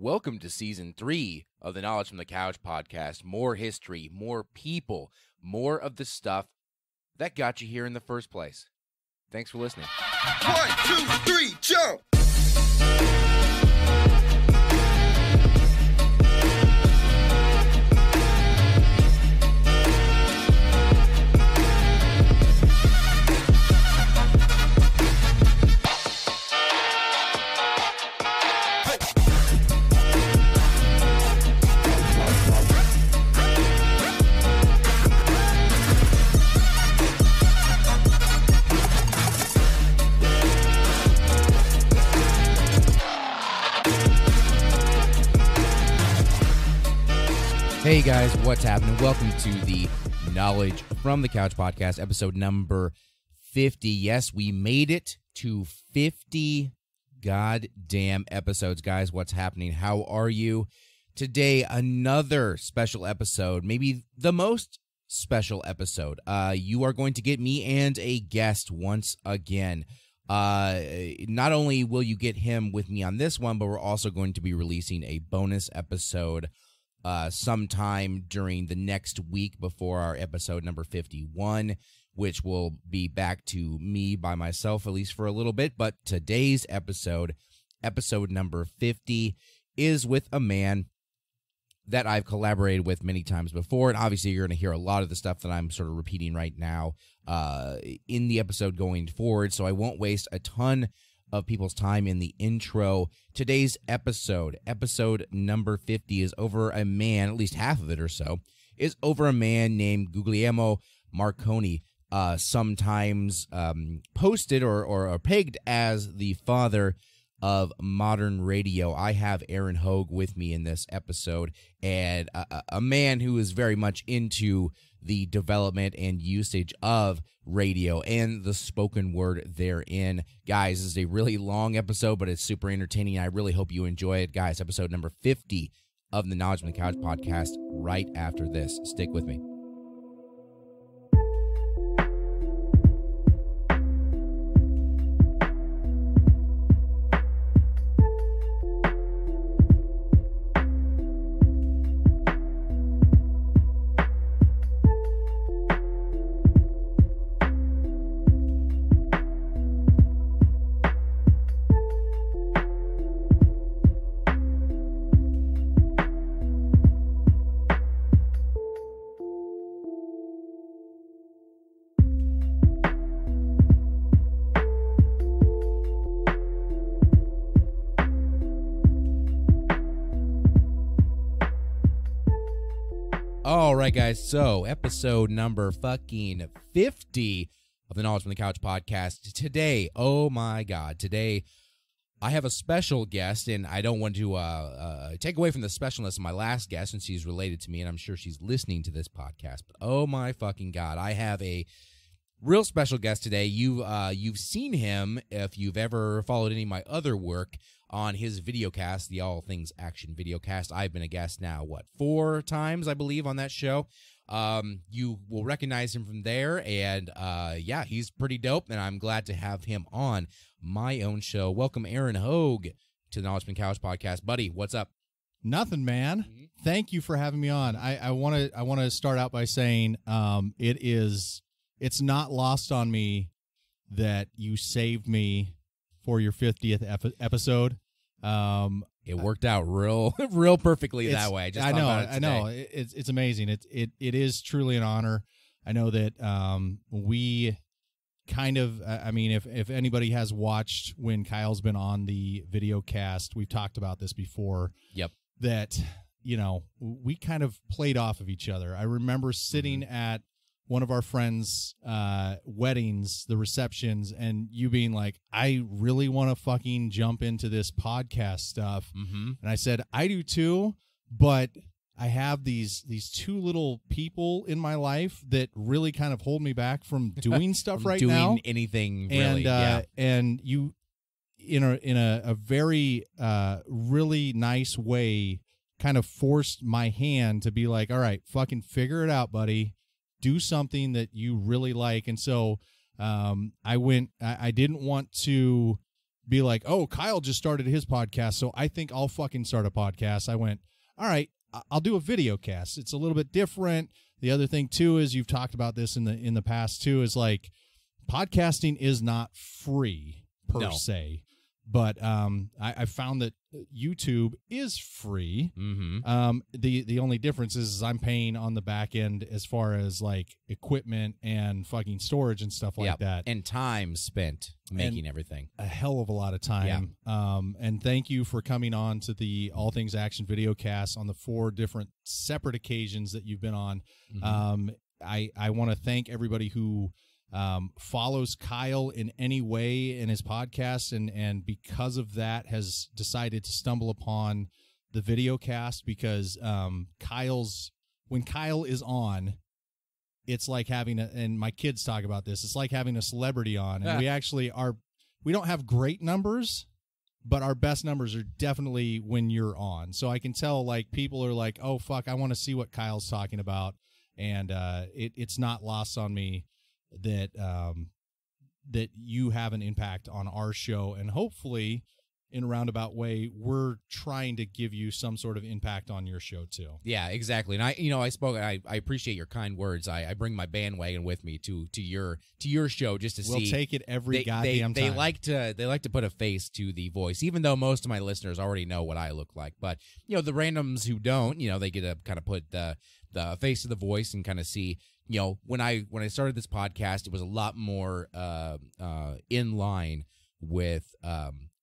Welcome to Season 3 of the Knowledge from the Couch podcast. More history, more people, more of the stuff that got you here in the first place. Thanks for listening. 1, 2, 3, jump! Hey guys, what's happening? Welcome to the Knowledge from the Couch podcast, episode number 50. Yes, we made it to 50 goddamn episodes, guys. What's happening? How are you? Today, another special episode, maybe the most special episode. You are going to get me and a guest once again. Not only will you get him with me on this one, but we're also going to be releasing a bonus episode sometime during the next week before our episode number 51, which will be back to me by myself, at least for a little bit. But today's episode, episode number 50, is with a man that I've collaborated with many times before. And obviously, you're going to hear a lot of the stuff that I'm sort of repeating right now in the episode going forward. So I won't waste a ton of people's time in the intro. Today's episode, episode number 50, is over a man, at least half of it or so, is over a man named Guglielmo Marconi, sometimes posted or pegged as the father of modern radio. I have Aaron Hogg with me in this episode, and a man who is very much into the development and usage of radio and the spoken word therein. Guys, this is a really long episode, but it's super entertaining. I really hope you enjoy it. Guys, episode number 50 of the Knowledge from the Couch podcast right after this. Stick with me. All right, guys, so episode number fucking 50 of the Knowledge from the Couch podcast. Today, oh my God, today I have a special guest, and I don't want to take away from the specialness of my last guest, since she's related to me, and I'm sure she's listening to this podcast, but oh my fucking God, I have a real special guest today. You've seen him, if you've ever followed any of my other work, on his videocast, the All Things Action Videocast. I've been a guest now, 4 times, I believe, on that show. You will recognize him from there, and yeah, he's pretty dope, and I'm glad to have him on my own show. Welcome, Aaron Hogg, to the Knowledge from the Couch podcast. Buddy, what's up? Nothing, man. Thank you for having me on. I want to start out by saying it's not lost on me that you saved me for your 50th episode. It worked out real perfectly that way. I know. It's amazing. It is truly an honor. I know that we kind of, I mean, if anybody has watched when Kyle's been on the video cast, we've talked about this before. Yep. That, you know, we kind of played off of each other. I remember sitting at one of our friends' weddings, the receptions, and you being like, I really want to fucking jump into this podcast stuff. And I said, I do too, but I have these 2 little people in my life that really kind of hold me back from doing stuff from right doing now. Anything really. And you, in a very really nice way, kind of forced my hand to be like, all right, fucking figure it out, buddy. Do something that you really like. And so I didn't want to be like, oh, Kyle just started his podcast, so I think I'll fucking start a podcast. I went, all right, I'll do a video cast. It's a little bit different. The other thing too is, you've talked about this in the past too, is like, podcasting is not free per se, but I found that YouTube is free. Mm-hmm. The only difference is I'm paying on the back end as far as like equipment and fucking storage and stuff like that, and time spent making everything. A hell of a lot of time. And thank you for coming on to the All Things Action Videocast on the 4 different separate occasions that you've been on. Mm-hmm. I want to thank everybody who follows Kyle in any way in his podcast, and because of that has decided to stumble upon the video cast, because when Kyle is on, it's like having and my kids talk about this, it's like having a celebrity on, and we don't have great numbers, but our best numbers are definitely when you're on. So I can tell, like, people are like, oh fuck, I want to see what Kyle's talking about, and it's not lost on me that that you have an impact on our show, and hopefully in a roundabout way we're trying to give you some sort of impact on your show too. Yeah, exactly. And I appreciate your kind words. I bring my bandwagon with me to your show just to see. We'll take it every goddamn time. They like to put a face to the voice, even though most of my listeners already know what I look like. But the randoms who don't, they get to kind of put the face to the voice and kind of see. When I started this podcast, it was a lot more in line with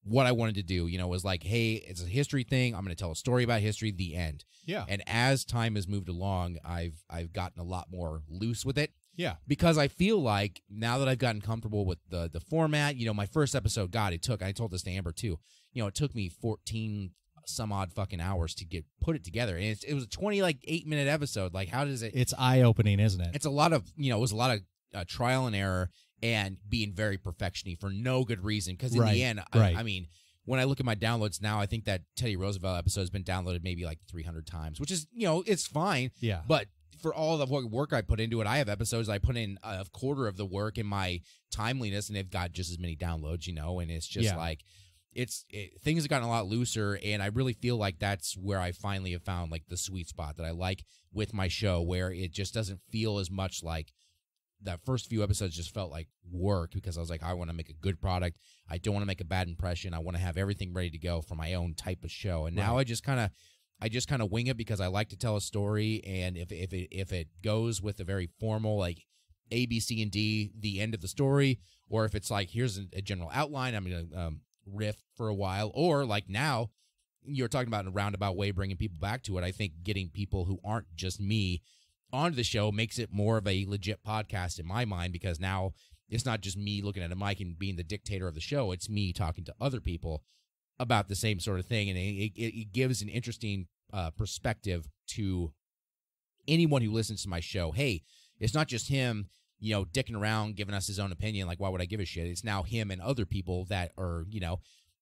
what I wanted to do. It was like, hey, it's a history thing. I'm going to tell a story about history. The end. Yeah. And as time has moved along, I've gotten a lot more loose with it. Yeah. Because I feel like now that I've gotten comfortable with the format, my first episode, I told this to Amber too. It took me 14 some odd fucking hours to put it together, and it was a 8-minute episode. Like, how does it? It's eye opening, isn't it? It's a lot of it was a lot of trial and error and being very perfectiony for no good reason. Because in the end, I mean, when I look at my downloads now, I think that Teddy Roosevelt episode has been downloaded maybe like 300 times, which is it's fine. Yeah, but for all the work I put into it, I have episodes I put in a quarter of the work in my timeliness, and they've got just as many downloads. And it's just like. Things have gotten a lot looser, and I really feel like that's where I finally have found like the sweet spot that I like with my show, where it just doesn't feel as much like that first few episodes just felt like work, because I was like, I want to make a good product. I don't want to make a bad impression. I want to have everything ready to go for my own type of show. And now I just kind of wing it, because I like to tell a story, and if it goes with a very formal like A, B, C, and D, the end of the story, or if it's like, here's a general outline, I'm going to riff for a while, or like now you're talking about in a roundabout way bringing people back to it. I think getting people who aren't just me onto the show makes it more of a legit podcast in my mind, because now it's not just me looking at a mic and being the dictator of the show. It's me talking to other people about the same sort of thing, and it gives an interesting perspective to anyone who listens to my show. Hey, it's not just him dicking around, giving us his own opinion. Like, why would I give a shit? It's now him and other people that are,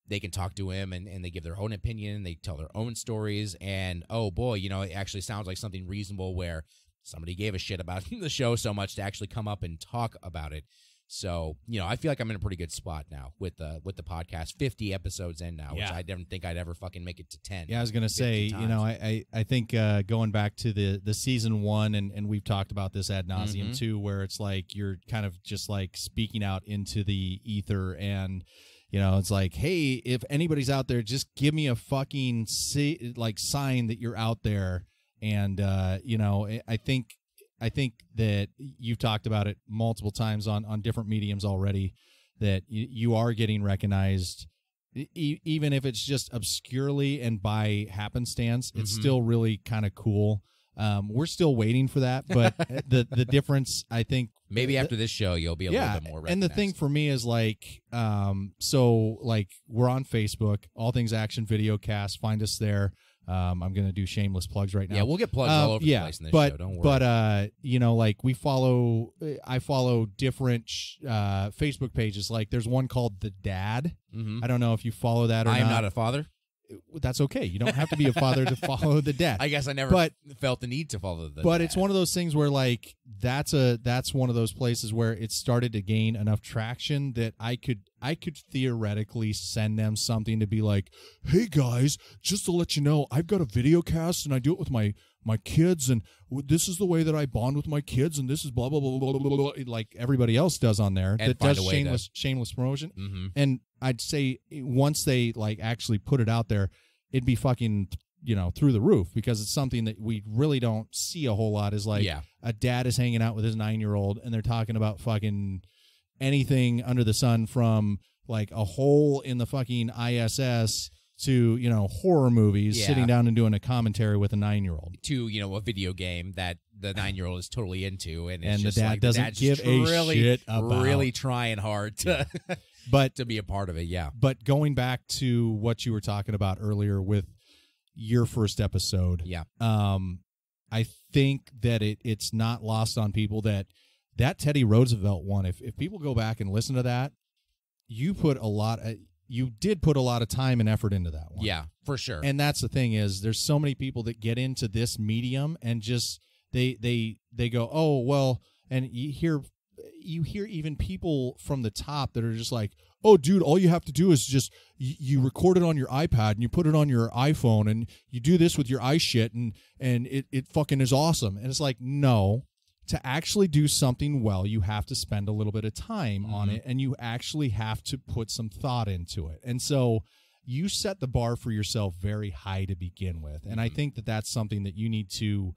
they can talk to him and they give their own opinion. They tell their own stories. And, oh, boy, it actually sounds like something reasonable where somebody gave a shit about the show so much to actually come up and talk about it. So, I feel like I'm in a pretty good spot now with the podcast. 50 episodes in now, which I didn't think I'd ever fucking make it to 10. Yeah, I was going to say, I think going back to the season 1, and we've talked about this ad nauseum too, where it's like you're kind of just like speaking out into the ether, and it's like, hey, if anybody's out there, just give me a fucking sign that you're out there. And I think that you've talked about it multiple times on different mediums already, that you are getting recognized, even if it's just obscurely and by happenstance. It's still really kind of cool. We're still waiting for that, but the difference, I think, maybe after this show you'll be a little bit more recognized. And the thing for me is like, so like we're on Facebook, All Things Action Videocast. Find us there. I'm going to do shameless plugs right now. Yeah, we'll get plugs all over the place in this show. Don't worry. But, like I follow different Facebook pages. Like there's one called The Dad. I don't know if you follow that or not. I am not a father. That's okay. You don't have to be a father to follow The Dad. I guess I never felt the need to follow The Dad. But it's one of those things where like that's one of those places where it started to gain enough traction that I could theoretically send them something to be like, hey guys, just to let you know, I've got a video cast and I do it with my kids, and this is the way that I bond with my kids, and this is blah blah blah blah blah, blah like everybody else does on there, and that does shameless promotion. Mm-hmm. And I'd say once they like actually put it out there, it'd be fucking, you know, through the roof, because it's something that we really don't see a whole lot. Is like a dad is hanging out with his 9-year-old and they're talking about fucking anything under the sun, from like a hole in the fucking ISS to, you know, horror movies, sitting down and doing a commentary with a 9-year-old, to, you know, a video game that the 9-year-old is totally into, and it's the just dad like, doesn't give a shit about, really trying hard to but to be a part of it. But going back to what you were talking about earlier with your first episode, I think that it's not lost on people that Teddy Roosevelt one, if people go back and listen to that, you did put a lot of time and effort into that one. Yeah, for sure. And that's the thing, is there's so many people that get into this medium and just they go, oh well, and you hear even people from the top that are just like, oh dude, all you have to do is just you record it on your iPad and you put it on your iPhone and you do this with your iShit and it fucking is awesome. And it's like, no. To actually do something well, you have to spend a little bit of time on it, and you actually have to put some thought into it. And so you set the bar for yourself very high to begin with. And I think that that's something that you need to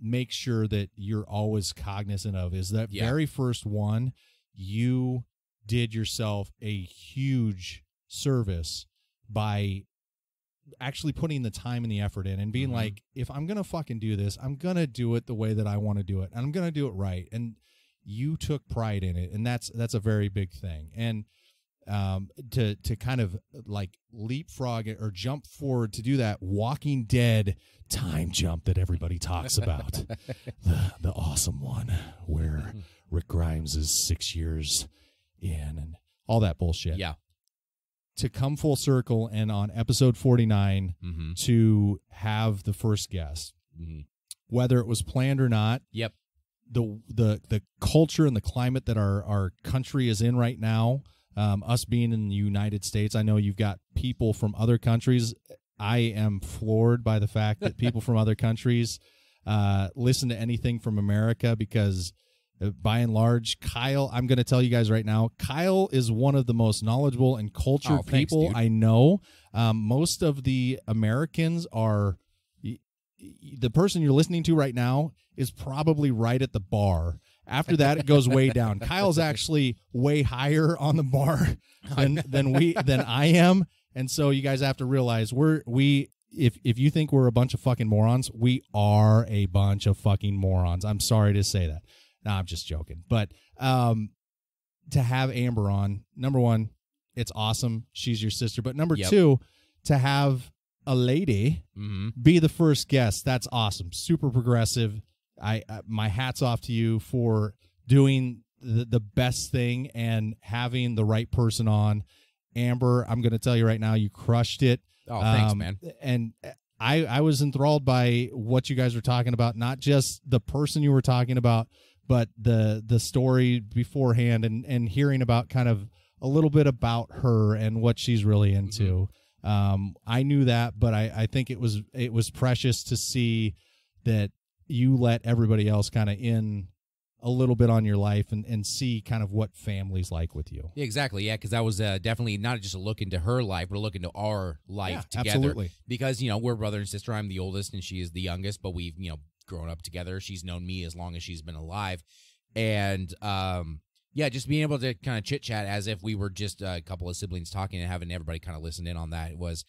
make sure that you're always cognizant of, is that very first one, you did yourself a huge service by actually putting the time and the effort in and being like, if I'm going to fucking do this, I'm going to do it the way that I want to do it. And I'm going to do it right. And you took pride in it. And that's a very big thing. And to kind of like leapfrog it or jump forward to do that Walking Dead time jump that everybody talks about, the awesome one where Rick Grimes is 6 years in and all that bullshit. Yeah. To come full circle and on episode 49 to have the first guest, whether it was planned or not. Yep. The culture and the climate that our country is in right now, us being in the United States, I know you've got people from other countries. I am floored by the fact that people from other countries listen to anything from America, because by and large, Kyle, I'm going to tell you guys right now, Kyle is one of the most knowledgeable and cultured people I know. Most of the Americans are, the person you're listening to right now is probably right at the bar. After that, it goes way down. Kyle's actually way higher on the bar than I am. And so you guys have to realize if you think we're a bunch of fucking morons, we are a bunch of fucking morons. I'm sorry to say that. No, I'm just joking. But to have Amber on, number one, it's awesome. She's your sister. But number two, to have a lady be the first guest, that's awesome. Super progressive. My hat's off to you for doing the best thing and having the right person on. Amber, I'm going to tell you right now, you crushed it. Oh, thanks, man. And I was enthralled by what you guys were talking about, not just the person you were talking about, but the story beforehand and hearing about kind of a little bit about her and what she's really into. I knew that, but I think it was precious to see that you let everybody else kind of in a little bit on your life and see kind of what family's like with you. Yeah, exactly. Yeah, because that was definitely not just a look into her life, but a look into our life together. Absolutely. Because, we're brother and sister. I'm the oldest and she is the youngest, but we've, grown up together. She's known me as long as she's been alive. And, just being able to kind of chit-chat as if we were just a couple of siblings talking and having everybody kind of listen in on that was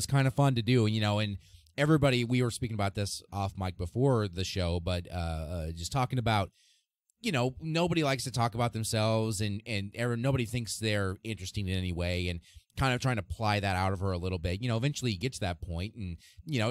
kind of fun to do. And everybody, we were speaking about this off mic before the show, but just talking about, nobody likes to talk about themselves and nobody thinks they're interesting in any way, and kind of trying to ply that out of her a little bit. Eventually you get to that point, and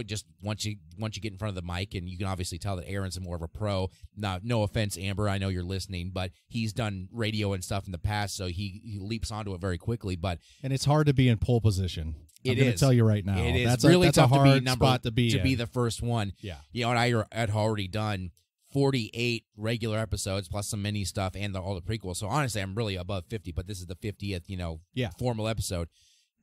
just once you get in front of the mic, and you can obviously tell that Aaron's more of a pro. No offense, Amber, I know you're listening, but he's done radio and stuff in the past, so he leaps onto it very quickly. And it's hard to be in pole position. I'm going to tell you right now. It is that's really that's tough a hard to be spot to be the first one. Yeah. And I had already done 48 regular episodes plus some mini stuff and all the prequels. So honestly, I'm really above 50, but this is the 50th, formal episode.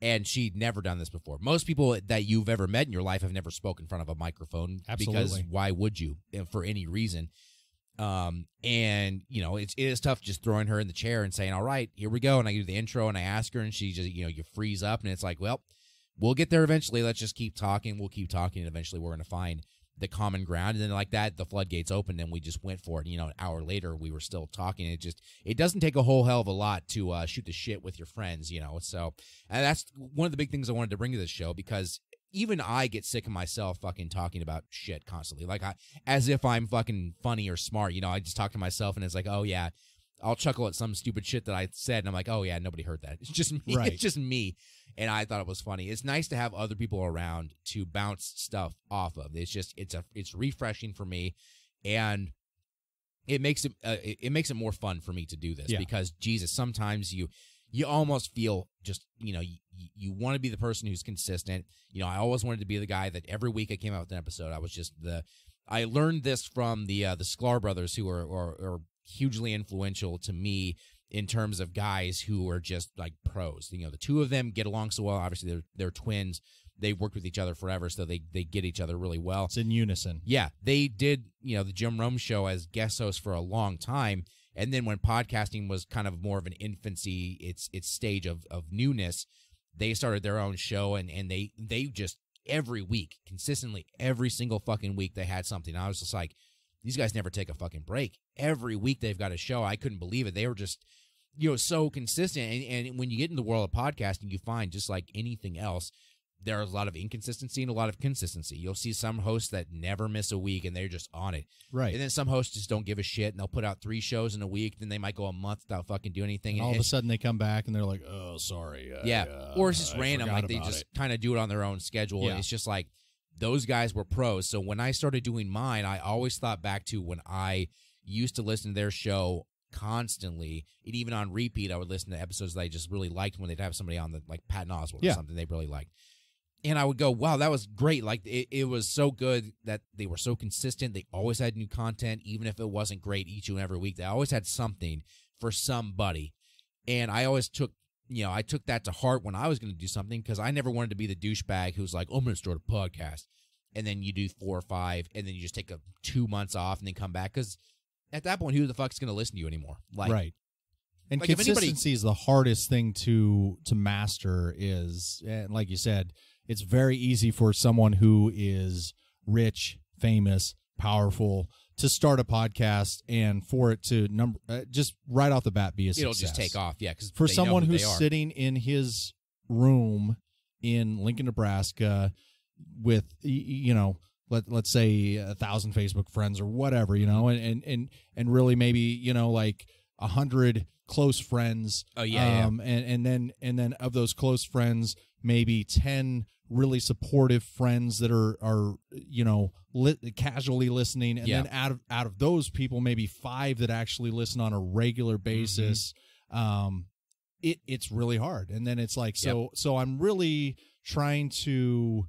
And she'd never done this before. Most people that you've ever met in your life have never spoken in front of a microphone. Absolutely. Because why would you, for any reason? And it is tough just throwing her in the chair and saying, all right, here we go. And I do the intro and I ask her and she just, you freeze up and it's like, well, we'll get there eventually. Let's just keep talking. We'll keep talking. And eventually we're going to find the common ground. And then like that, the floodgates opened and we just went for it. An hour later, we were still talking. It doesn't take a whole hell of a lot to shoot the shit with your friends, So and that's one of the big things I wanted to bring to this show, because even I get sick of myself fucking talking about shit constantly. Like as if I'm fucking funny or smart. I just talk to myself and it's like, oh yeah, I'll chuckle at some stupid shit that I said. And I'm like, oh yeah, nobody heard that. It's just me. Right. It's just me. And I thought it was funny. It's nice to have other people around to bounce stuff off of. It's refreshing for me. And it makes it more fun for me to do this because Jesus, sometimes you almost feel just, you want to be the person who's consistent. I always wanted to be the guy that every week I came out with an episode. I learned this from the Sklar brothers, who are hugely influential to me in terms of guys who are just like pros. The two of them get along so well. Obviously they're twins. They've worked with each other forever, so they get each other really well. It's in unison. Yeah. They did, the Jim Rome show as guest hosts for a long time. And then when podcasting was kind of more of an infancy, its stage of newness, they started their own show, and they just every week, consistently, every single fucking week they had something. I was just like, these guys never take a fucking break. Every week they've got a show. I couldn't believe it. They were just, so consistent. And when you get in the world of podcasting, you find, just like anything else, there's a lot of inconsistency and a lot of consistency. You'll see some hosts that never miss a week and they're just on it. Right. And then some hosts just don't give a shit and they'll put out 3 shows in a week. Then they might go a month without fucking doing anything. And all of a sudden they come back and they're like, oh, sorry. Or it's just random. Like they just kind of do it on their own schedule. Yeah. And it's just like, those guys were pros. So when I started doing mine, I always thought back to when I used to listen to their show constantly, and even on repeat, I would listen to episodes that I just really liked when they'd have somebody on, like Patton Oswalt or something they really liked. And I would go, wow, that was great. Like, it was so good that they were so consistent. They always had new content, even if it wasn't great each and every week. They always had something for somebody. And I always took that to heart when I was going to do something, because I never wanted to be the douchebag who's like, oh, I'm going to start a podcast. And then you do 4 or 5, and then you just take 2 months off and then come back. Because at that point, who the fuck's going to listen to you anymore? Like, right. And like consistency is the hardest thing to master. Is, and like you said, it's very easy for someone who is rich, famous, powerful to start a podcast and for it to just right off the bat be a success. It'll just take off, yeah. Because for someone who's sitting in his room in Lincoln, Nebraska, with let's say 1,000 Facebook friends or whatever, and really maybe like 100 close friends. Oh yeah, and then of those close friends, maybe 10 really supportive friends that are casually listening, and then out of those people, maybe 5 that actually listen on a regular basis. It's really hard. And then it's like, so I'm really trying to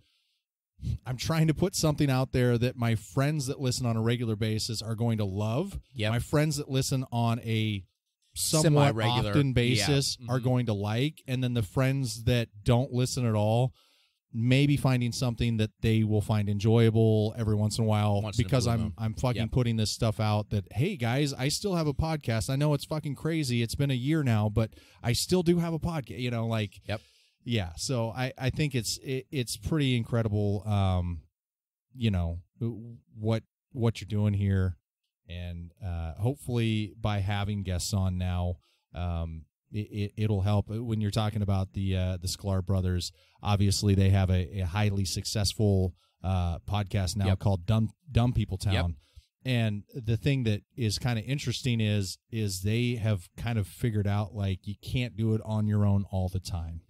put something out there that my friends that listen on a regular basis are going to love. My friends that listen on a somewhat often basis are going to like, and then the friends that don't listen at all, maybe finding something that they will find enjoyable every once in a while, because I'm fucking putting this stuff out that, hey guys, I still have a podcast. I know it's fucking crazy. It's been a year now, but I still do have a podcast, Yeah. So I think it's pretty incredible, what you're doing here. And hopefully by having guests on now, it'll help. When you're talking about the Sklar brothers, obviously they have a highly successful podcast now called Dumb People Town. And the thing that is kind of interesting is they have kind of figured out, like, you can't do it on your own all the time.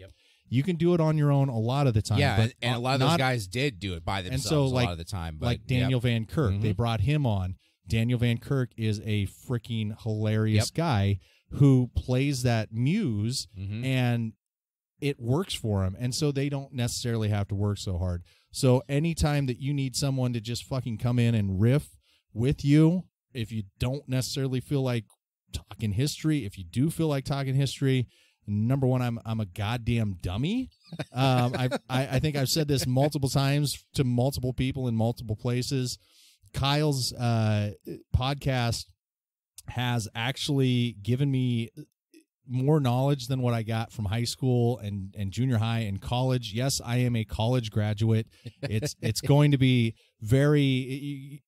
You can do it on your own a lot of the time. Yeah, but and a lot of those guys did do it by themselves a lot of the time. But, like Daniel Van Kirk, they brought him on. Daniel Van Kirk is a freaking hilarious guy who plays that muse, and it works for him. And so they don't necessarily have to work so hard. So anytime that you need someone to just fucking come in and riff with you, if you don't necessarily feel like talking history, if you do feel like talking history, number one, I'm a goddamn dummy. I think I've said this multiple times to multiple people in multiple places. Kyle's podcast has actually given me more knowledge than what I got from high school and junior high and college. Yes, I am a college graduate. It's going to be very,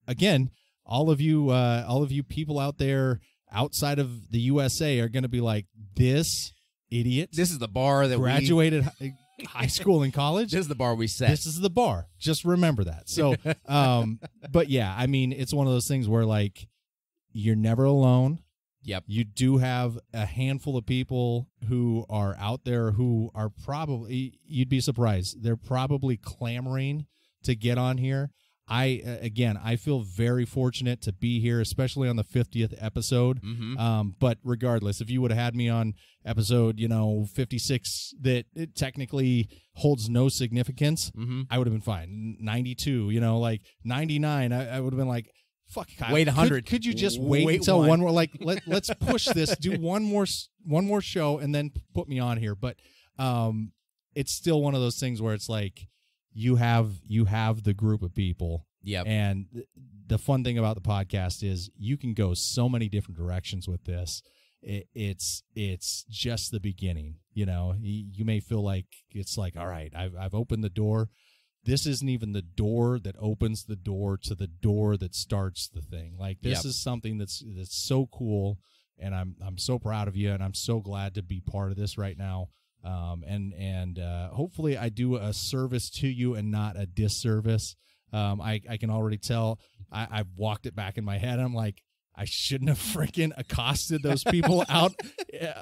again, all of you people out there outside of the USA are going to be like, this idiot. This is the bar that graduated high school and college. This is the bar we set. This is the bar. Just remember that. So, but yeah, I mean, it's one of those things where like you're never alone. Yep. You do have a handful of people who are out there who are probably, you'd be surprised, they're probably clamoring to get on here. I feel very fortunate to be here, especially on the 50th episode. But regardless, if you would have had me on episode, 56, that it technically holds no significance, I would have been fine. 92, like 99, I would have been like, fuck, Kyle, wait 100. Could you just wait until one more? Like, let's push this. Do one more show, and then put me on here. But it's still one of those things where it's like you have the group of people. Yep. And the fun thing about the podcast is you can go so many different directions with this. It's just the beginning. You may feel like it's like, all right, I've opened the door. This isn't even the door that opens the door to the door that starts the thing. Like, this is something that's so cool, and I'm so proud of you, and I'm so glad to be part of this right now. And hopefully I do a service to you and not a disservice. I can already tell. I've walked it back in my head. I'm like, I shouldn't have freaking accosted those people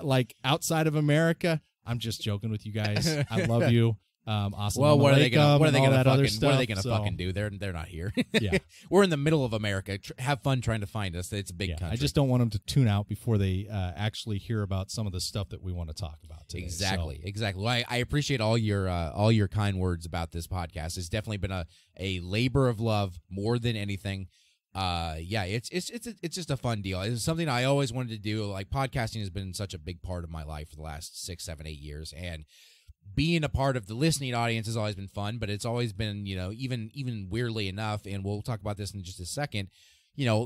like outside of America. I'm just joking with you guys. I love you. Awesome. Well, what are they gonna fucking fucking do? They're not here. Yeah. We're in the middle of America. Have fun trying to find us. It's a big country. I just don't want them to tune out before they actually hear about some of the stuff that we want to talk about today. Exactly. Well, I appreciate all your kind words about this podcast. It's definitely been a labor of love more than anything. It's just a fun deal. It's something I always wanted to do. Like, podcasting has been such a big part of my life for the last 6, 7, 8 years, and being a part of the listening audience has always been fun, but it's always been, even weirdly enough, and we'll talk about this in just a second,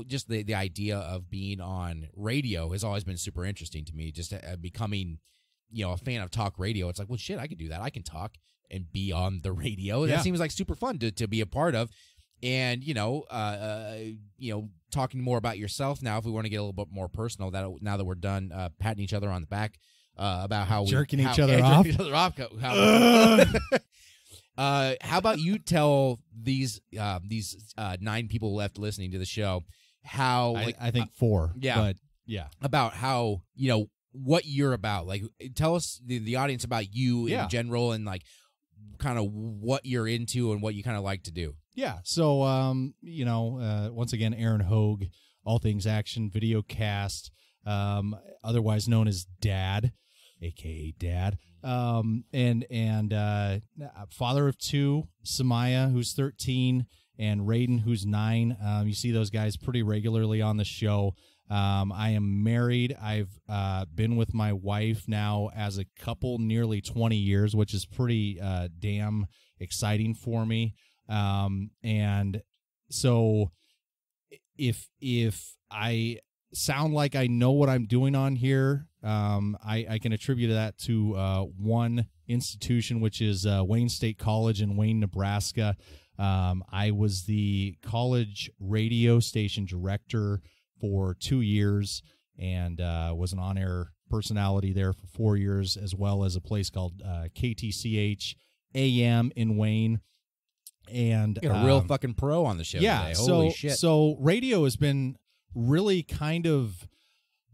just the idea of being on radio has always been super interesting to me, just becoming, a fan of talk radio. It's like, well, shit, I could do that. I can talk and be on the radio. Yeah. That seems like super fun to be a part of. And, talking more about yourself now, if we want to get a little bit more personal, now that we're done patting each other on the back, about how jerking each other off. How about you tell these 9 people left listening to the show how I think 4. Yeah, but yeah, about how what you're about. Like, tell us the audience about you in general, and like kind of what you're into and what you kind of like to do. Yeah. So once again, Aaron Hogg, All Things Action Videocast, otherwise known as Dad, aka Dad, and father of 2, Samaya, who's 13, and Raiden, who's 9. You see those guys pretty regularly on the show. I am married. I've been with my wife now as a couple nearly 20 years, which is pretty damn exciting for me. And so if I sound like I know what I'm doing on here, I can attribute that to one institution, which is Wayne State College in Wayne, Nebraska. I was the college radio station director for 2 years, and was an on-air personality there for 4 years, as well as a place called KTCH AM in Wayne. And you got a real fucking pro on the show today. Holy shit. So radio has been really kind of,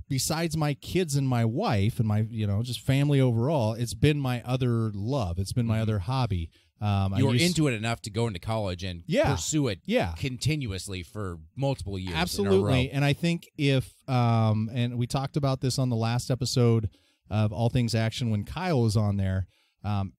besides my kids and my wife and my, just family overall, it's been my other love. It's been my other hobby. You were into it enough to go into college and pursue it Yeah. continuously for multiple years. Absolutely. And I think if, and we talked about this on the last episode of All Things Action when Kyle was on there,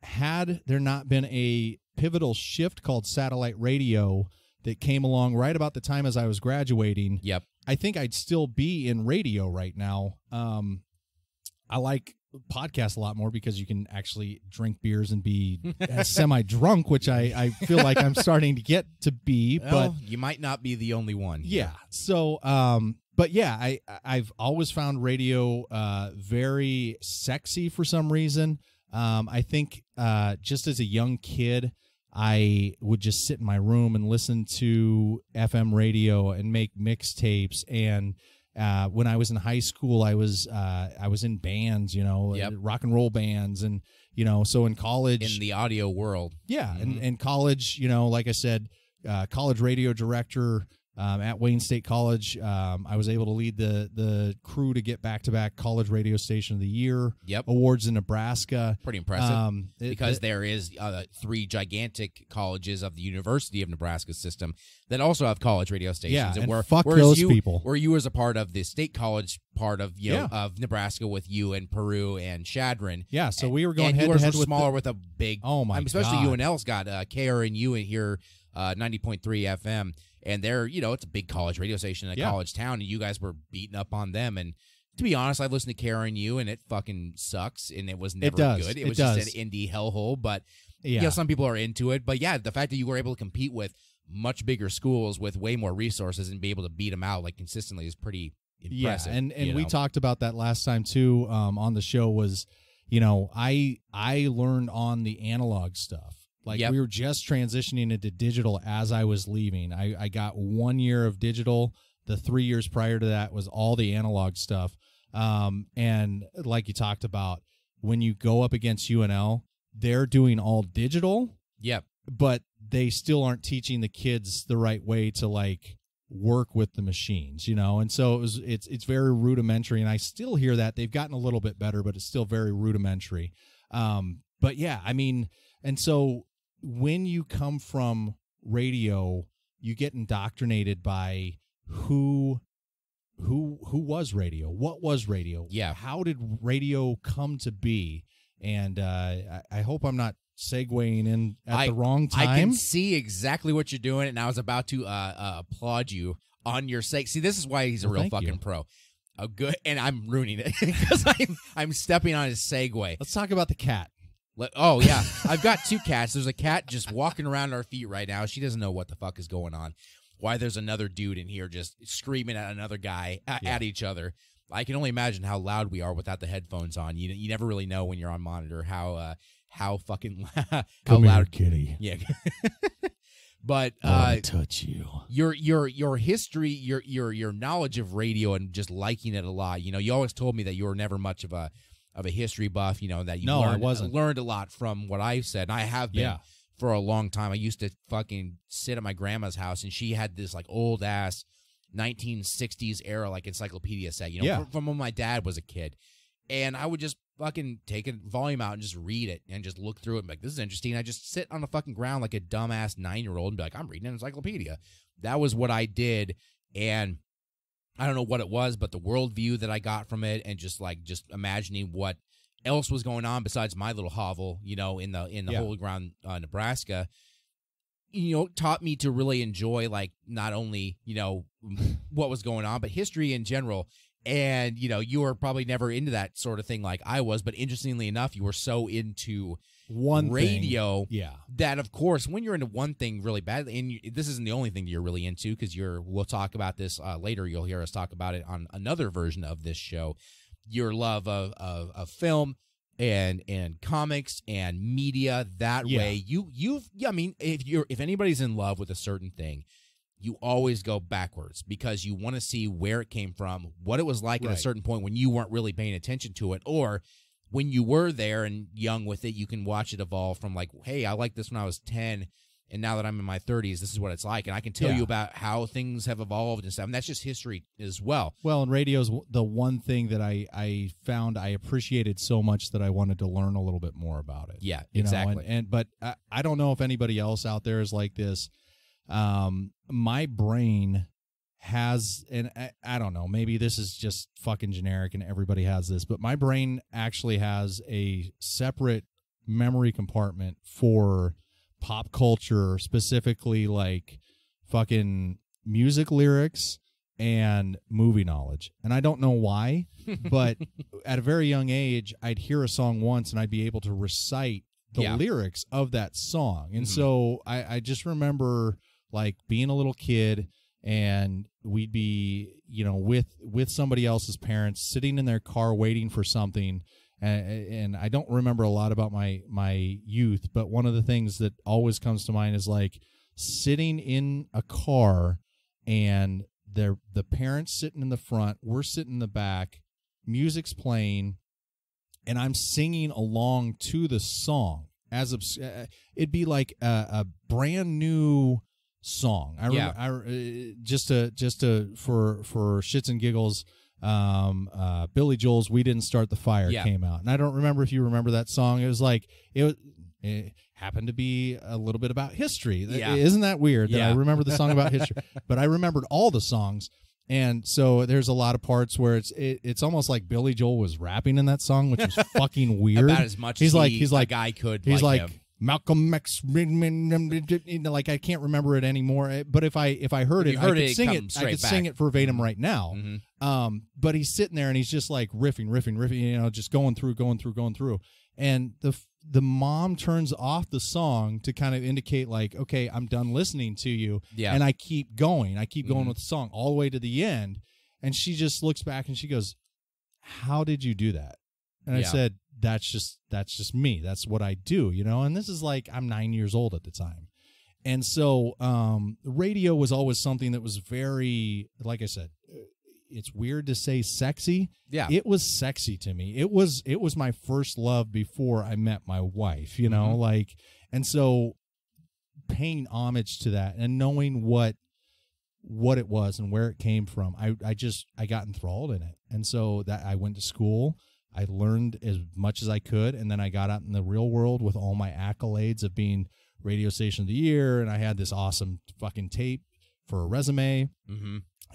had there not been a pivotal shift called satellite radio that came along right about the time as I was graduating, Yep. I think I'd still be in radio right now. I like podcasts a lot more because you can actually drink beers and be semi-drunk, which I feel like I'm starting to get to be. Well, but you might not be the only one. yeah. So, but yeah, I've always found radio very sexy for some reason. I think just as a young kid, I would just sit in my room and listen to FM radio and make mixtapes. And when I was in high school, I was in bands, Yep. rock and roll bands, and so in college, In the audio world. yeah, and in college, like I said, college radio director. At Wayne State College, I was able to lead the crew to get back-to-back College Radio Station of the Year Yep. awards in Nebraska. Pretty impressive. Because there is 3 gigantic colleges of the University of Nebraska system that also have college radio stations. Yeah, and whereas fuck those you, people. Where you was a part of the state college part of Yeah. of Nebraska with you and Peru and Chadron. Yeah, so we were going and head to yours head were with smaller with a big. Oh my especially God. UNL's got KRNU in here, 90.3 FM. And they're, it's a big college radio station in a Yeah. college town, and you guys were beating up on them. And to be honest, I've listened to KRNU, and it fucking sucks, and it was never does. good. It It was just does. an indie hellhole. But Yeah. some people are into it. But yeah, the fact that you were able to compete with much bigger schools with way more resources and be able to beat them out like consistently is pretty impressive. Yeah, and we talked about that last time too on the show. Was I learned on the analog stuff. Like Yep. we were just transitioning into digital as I was leaving. I got 1 year of digital. The 3 years prior to that was all the analog stuff. And like you talked about, when you go up against UNL, they're doing all digital, Yep. but they still aren't teaching the kids the right way to like work with the machines, and so it's very rudimentary, and I still hear that they've gotten a little bit better, but it's still very rudimentary. But yeah, I mean, and so when you come from radio, you get indoctrinated by who was radio, what was radio, Yeah. how did radio come to be, and I hope I'm not segueing in at the wrong time. I can see exactly what you're doing, and I was about to applaud you on your sake. See, this is why he's a real thank fucking you. pro. A good, and I'm ruining it because I'm stepping on his segue. Let's talk about the cat. Oh yeah, I've got 2 cats. There's a cat just walking around our feet right now. She doesn't know what the fuck is going on. Why there's another dude in here just screaming at another guy at each other. I can only imagine how loud we are without the headphones on. You never really know when you're on monitor how fucking how Come loud. here, kitty. Yeah. But I touch you. your history, your knowledge of radio and just liking it a lot. You always told me that you were never much of a history buff. That you No, I wasn't. learned a lot from what I said. And I have been Yeah. for a long time. I used to fucking sit at my grandma's house, and she had this like old ass 1960s era like encyclopedia set. Yeah. From when my dad was a kid, and I would just fucking take a volume out and just read it and just look through it and be like, this is interesting. I just sit on the fucking ground like a dumbass 9-year-old and be like, I'm reading an encyclopedia. That was what I did. And I don't know what it was, but the worldview that I got from it and just imagining what else was going on besides my little hovel, in the holy ground, Nebraska, taught me to really enjoy like not only, what was going on, but history in general. And, you were probably never into that sort of thing like I was, but interestingly enough, you were so into radio that, of course, when you're into one thing really badly, and this isn't the only thing that you're really into, because we'll talk about this later. You'll hear us talk about it on another version of this show. Your love of film and comics and media that way. I mean, if anybody's in love with a certain thing, you always go backwards because you want to see where it came from, what it was like at a certain point when you weren't really paying attention to it, or when you were there and young with it, you can watch it evolve from like, hey, I liked this when I was 10, and now that I'm in my 30s, this is what it's like. And I can tell you about how things have evolved and stuff, and that's just history as well. Well, and radio's the one thing that I found I appreciated so much that I wanted to learn a little bit more about it. Yeah, exactly. But I don't know if anybody else out there is like this. My brain has, and I don't know, maybe this is just fucking generic and everybody has this, but my brain actually has a separate memory compartment for pop culture, specifically like fucking music lyrics and movie knowledge. And I don't know why, but at a very young age, I'd hear a song once and I'd be able to recite the lyrics of that song. And so I just remember like being a little kid, and we'd be, you know, with somebody else's parents sitting in their car waiting for something. And I don't remember a lot about my youth, but one of the things that always comes to mind is like sitting in a car and the parents sitting in the front, we're sitting in the back, music's playing, and I'm singing along to the song it'd be like a brand new song. Just for shits and giggles, Billy Joel's "We Didn't Start the Fire" came out, and I don't remember if you remember that song. It was like it happened to be a little bit about history. Isn't that weird that I remember the song about history? But I remembered all the songs. And so there's a lot of parts where it's almost like Billy Joel was rapping in that song, which is fucking weird. About as much as a guy could. He's like him. Malcolm X, like I can't remember it anymore. But if I heard it, I could sing it. I could sing it verbatim right now. But he's sitting there and he's just like riffing, you know, just going through. And the mom turns off the song to kind of indicate like, okay, I'm done listening to you. And I keep going. I keep going with the song all the way to the end. And she just looks back and she goes, "How did you do that?" And I said, that's just me. That's what I do, you know? And this is like, I'm 9 years old at the time. And so radio was always something that was very, like I said, it's weird to say sexy. Yeah. It was sexy to me. It was my first love before I met my wife, you know, like, and so paying homage to that and knowing what it was and where it came from, I got enthralled in it. And so that I went to school, I learned as much as I could, and then I got out in the real world with all my accolades of being radio station of the year, and I had this awesome fucking tape for a resume.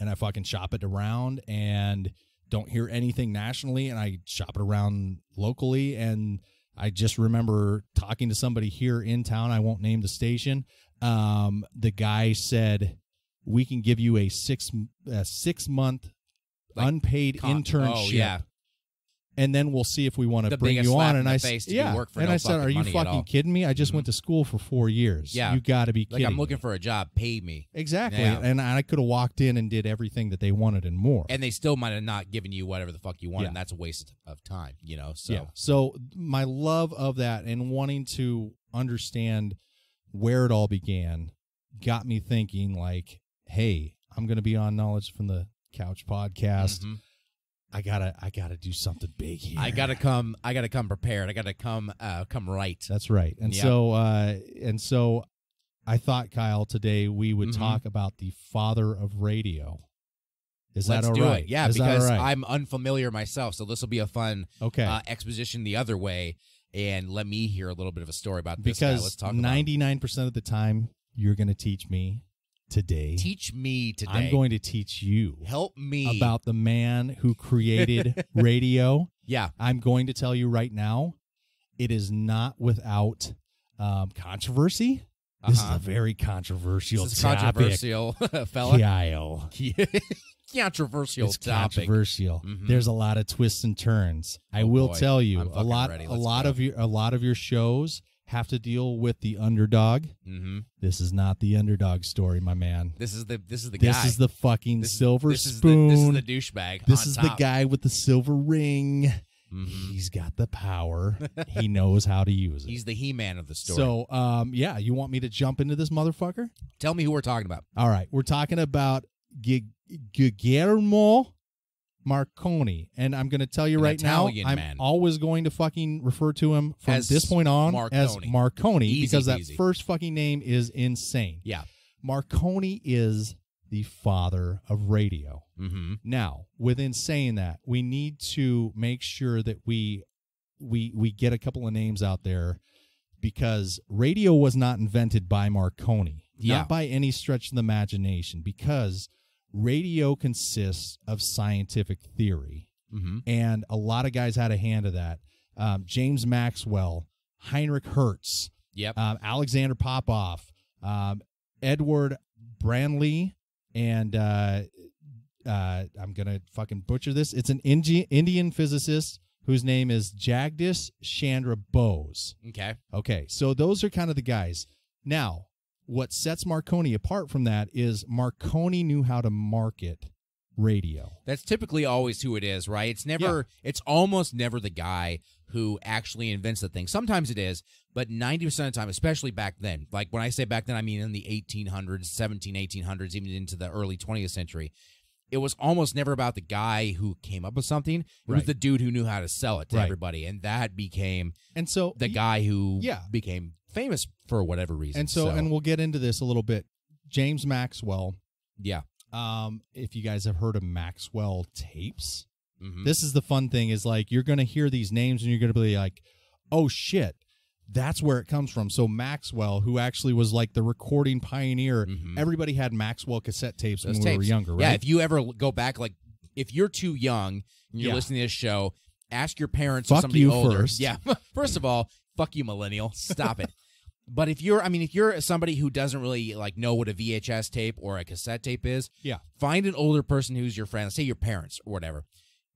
And I fucking shop it around and don't hear anything nationally, and I shop it around locally. And I just remember talking to somebody here in town. I won't name the station. The guy said, "We can give you a 6 month unpaid internship. And then we'll see if we want to bring you on." And I said, "Are you fucking kidding me? I just went to school for 4 years. You got to be kidding I'm looking me. for a job. Pay me." Exactly. And I could have walked in and did everything that they wanted and more. And they still might have not given you whatever the fuck you wanted. And that's a waste of time, you know? So my love of that and wanting to understand where it all began got me thinking like, hey, I'm going to be on Knowledge from the Couch podcast. I gotta do something big here. I gotta come prepared. I gotta come right. That's right. And so I thought, Kyle, today we would talk about the father of radio. Is that all right? Let's do it. Yeah, because I'm unfamiliar myself, so this will be a fun exposition the other way, and let me hear a little bit of a story about this guy. Let's talk about 99% of the time you're going to teach me. Teach me today. I'm going to teach you. Help me. About the man who created radio. Yeah. I'm going to tell you right now, it is not without controversy. This is a very controversial topic. Controversial, fella. Kyle. Controversial it's topic. Controversial. There's a lot of twists and turns. I will tell you, a lot of your shows have to deal with the underdog. This is not the underdog story, my man. This is the guy. This is the fucking silver spoon. This is the douchebag. This is the guy with the silver ring. He's got the power. He knows how to use it. He's the He-Man of the story. So, you want me to jump into this motherfucker? Tell me who we're talking about. All right, we're talking about Guglielmo Marconi, and I'm going to tell you right now, I'm always going to fucking refer to him from this point on as Marconi because that first fucking name is insane. Yeah. Marconi is the father of radio. Now, within saying that, we need to make sure that we get a couple of names out there because radio was not invented by Marconi, not by any stretch of the imagination, because radio consists of scientific theory, and a lot of guys had a hand of that. James Maxwell, Heinrich Hertz, Alexander Popov, Edward Branley, and I'm gonna fucking butcher this. It's an Indian physicist whose name is Jagdish Chandra Bose. Okay, so those are kind of the guys. Now, what sets Marconi apart from that is Marconi knew how to market radio. That's typically always who it is, right? It's never, it's almost never the guy who actually invents the thing. Sometimes it is, but 90% of the time, especially back then, like when I say back then, I mean in the 1800s, 1800s, even into the early 20th century, it was almost never about the guy who came up with something. It was the dude who knew how to sell it to everybody, and that became the guy who became famous for whatever reason. And so, and we'll get into this a little bit. James Maxwell. Yeah. If you guys have heard of Maxwell tapes, this is the fun thing, is like you're going to hear these names and you're going to be like, oh shit, that's where it comes from. So Maxwell, who actually was like the recording pioneer, everybody had Maxwell cassette tapes when we were younger, right? Yeah, if you ever go back, like if you're too young and you're listening to this show, ask your parents or somebody older. First. Yeah, first of all, fuck you, millennial. Stop it. But if you're somebody who doesn't really like know what a VHS tape or a cassette tape is, find an older person who's your friend, say your parents or whatever,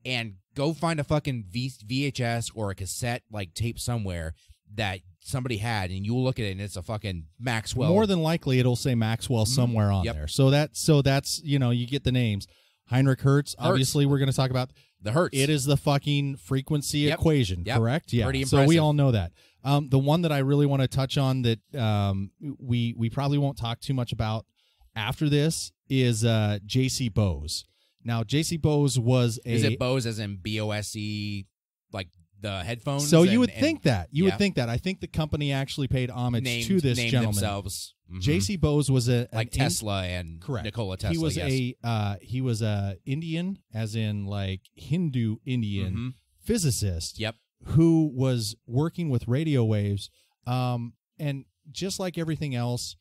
and go find a fucking VHS or a cassette like tape somewhere that somebody had, and you'll look at it and it's a fucking Maxwell. More than likely, it'll say Maxwell somewhere on there. So that's you get the names. Heinrich Hertz. Obviously, we're going to talk about the Hertz. It is the fucking frequency equation, correct? Yeah. Pretty so impressive. we all know that. The one that I really want to touch on that we probably won't talk too much about after this is J.C. Bose. Now, J.C. Bose was Is it Bose as in B-O-S-E, like the headphones? So you would think that. You would think that. I think the company actually paid homage to this gentleman. Themselves. J.C. Bose was like Tesla and Nikola Tesla. He was a Indian, as in like Hindu Indian physicist. Yep. Who was working with radio waves, and just like everything else,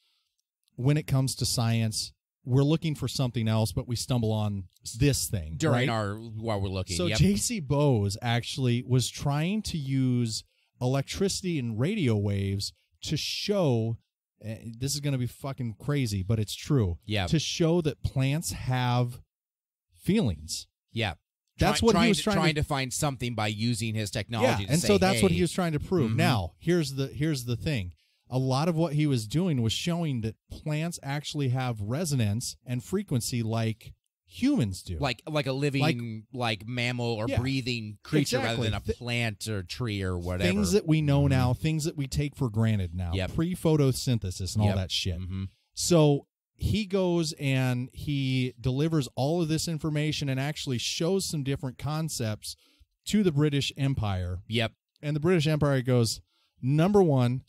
when it comes to science, we're looking for something else, but we stumble on this thing during while we're looking. So J.C. Bose actually was trying to use electricity and radio waves to show. This is going to be fucking crazy, but it's true. Yeah. To show that plants have feelings. Yeah. That's what he was trying to find something by using his technology. Yeah, and so that's what he was trying to prove. Now, here's the thing. A lot of what he was doing was showing that plants actually have resonance and frequency like humans do. Like a living like mammal or breathing creature rather than a plant or tree or whatever. Things that we know now, things that we take for granted now. Pre-photosynthesis and all that shit. So he goes and he delivers all of this information and actually shows some different concepts to the British Empire. Yep. And the British Empire goes, number one,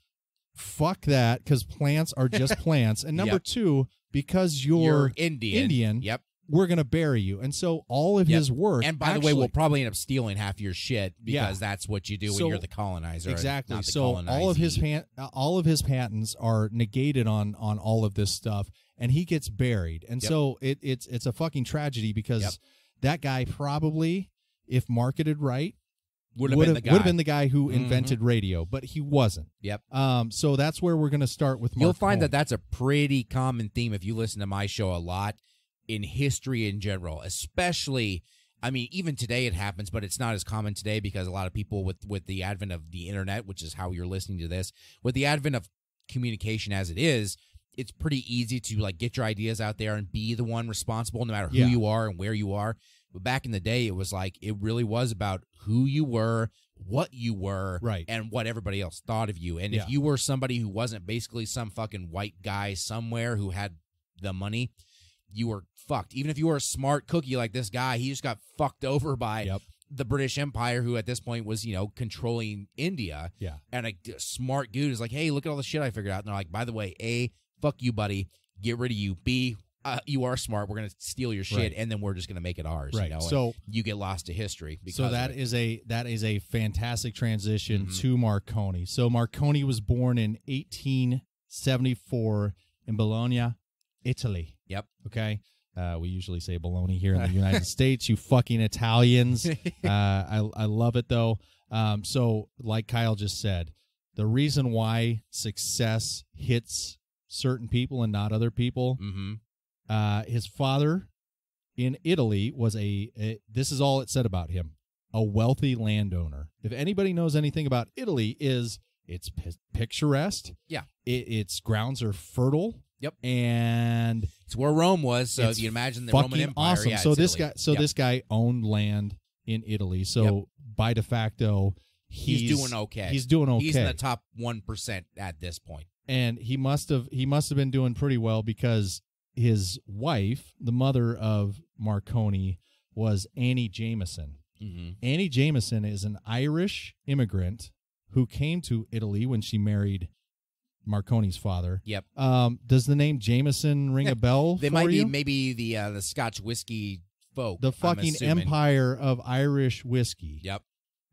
fuck that, because plants are just plants. And number two, because you're Indian, we're going to bury you. And so all of his work. And by the way, we'll probably end up stealing half your shit because that's what you do when you're the colonizer. Exactly. Not the so all of his patents are negated on all of this stuff, and he gets buried. And so it's a fucking tragedy because that guy probably, if marketed right, would have been the guy who invented radio, but he wasn't. Yep. So that's where we're going to start with Marconi. You'll find that that's a pretty common theme if you listen to my show a lot in history in general, especially, I mean, even today it happens, but it's not as common today because a lot of people with the advent of the internet, which is how you're listening to this, with the advent of communication as it is, it's pretty easy to like get your ideas out there and be the one responsible no matter who you are and where you are. But back in the day, it was like, it really was about who you were, what you were, and what everybody else thought of you. And if you were somebody who wasn't basically some fucking white guy somewhere who had the money, you were fucked. Even if you were a smart cookie like this guy, he just got fucked over by the British Empire, who at this point was, controlling India. Yeah. And a smart dude is like, hey, look at all the shit I figured out. And they're like, by the way, A, fuck you, buddy. Get rid of you. B, you are smart. We're going to steal your shit, and then we're just going to make it ours. Right. So you get lost to history. So that is a fantastic transition to Marconi. So Marconi was born in 1874 in Bologna, Italy. Yep. Okay. We usually say bologna here in the United States. You fucking Italians. I love it though. So like Kyle just said, the reason why success hits certain people and not other people. Mm-hmm. His father in Italy was this is all it said about him, a wealthy landowner. If anybody knows anything about Italy, it's picturesque. Yeah. Its grounds are fertile. Yep. And it's where Rome was, so it's you imagine the Roman Empire. Awesome. Yeah, So it's this Italy. guy this guy owned land in Italy. So by de facto, he's doing okay. He's doing okay. He's in the top 1% at this point. And he must have been doing pretty well because his wife, the mother of Marconi, was Annie Jameson. Mm-hmm. Annie Jameson is an Irish immigrant who came to Italy when she married Marconi's father. Yep. Does the name Jameson ring a bell? They for might you? be maybe the Scotch whiskey folk. The I'm fucking assuming. empire of Irish whiskey. Yep.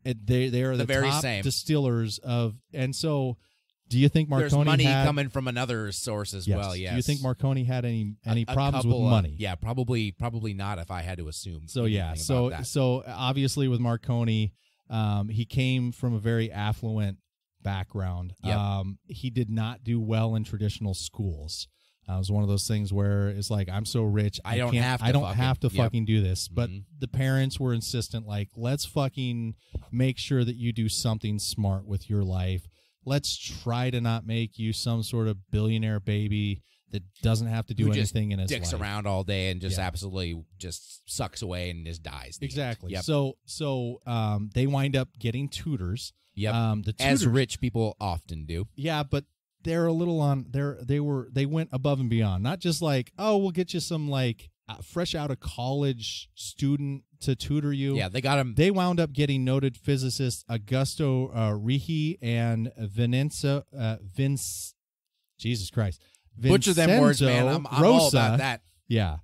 They are the very top same. distillers of, and so. Do you think Marconi There's money had, coming from another source as well? Yes. Do you think Marconi had any problems with couple, money? Yeah, probably not. If I had to assume. So yeah, so obviously with Marconi, he came from a very affluent background. Yep. He did not do well in traditional schools. It was one of those things where it's like, I'm so rich, I don't have to fucking do this. But the parents were insistent, like, let's fucking make sure that you do something smart with your life. Let's try to not make you some sort of billionaire baby that doesn't have to do anything in his life. Dicks around all day and just absolutely just sucks away and just dies. Exactly. Yep. So they wind up getting tutors. Yep. The tutors, as rich people often do. Yeah, but they're a little on. They went above and beyond. Not just like, oh, we'll get you some like fresh out of college student to tutor you. Yeah, they got him. They wound up getting noted physicists Augusto Righi and Jesus Christ. Butcher them words, man. I'm all about that. Yeah.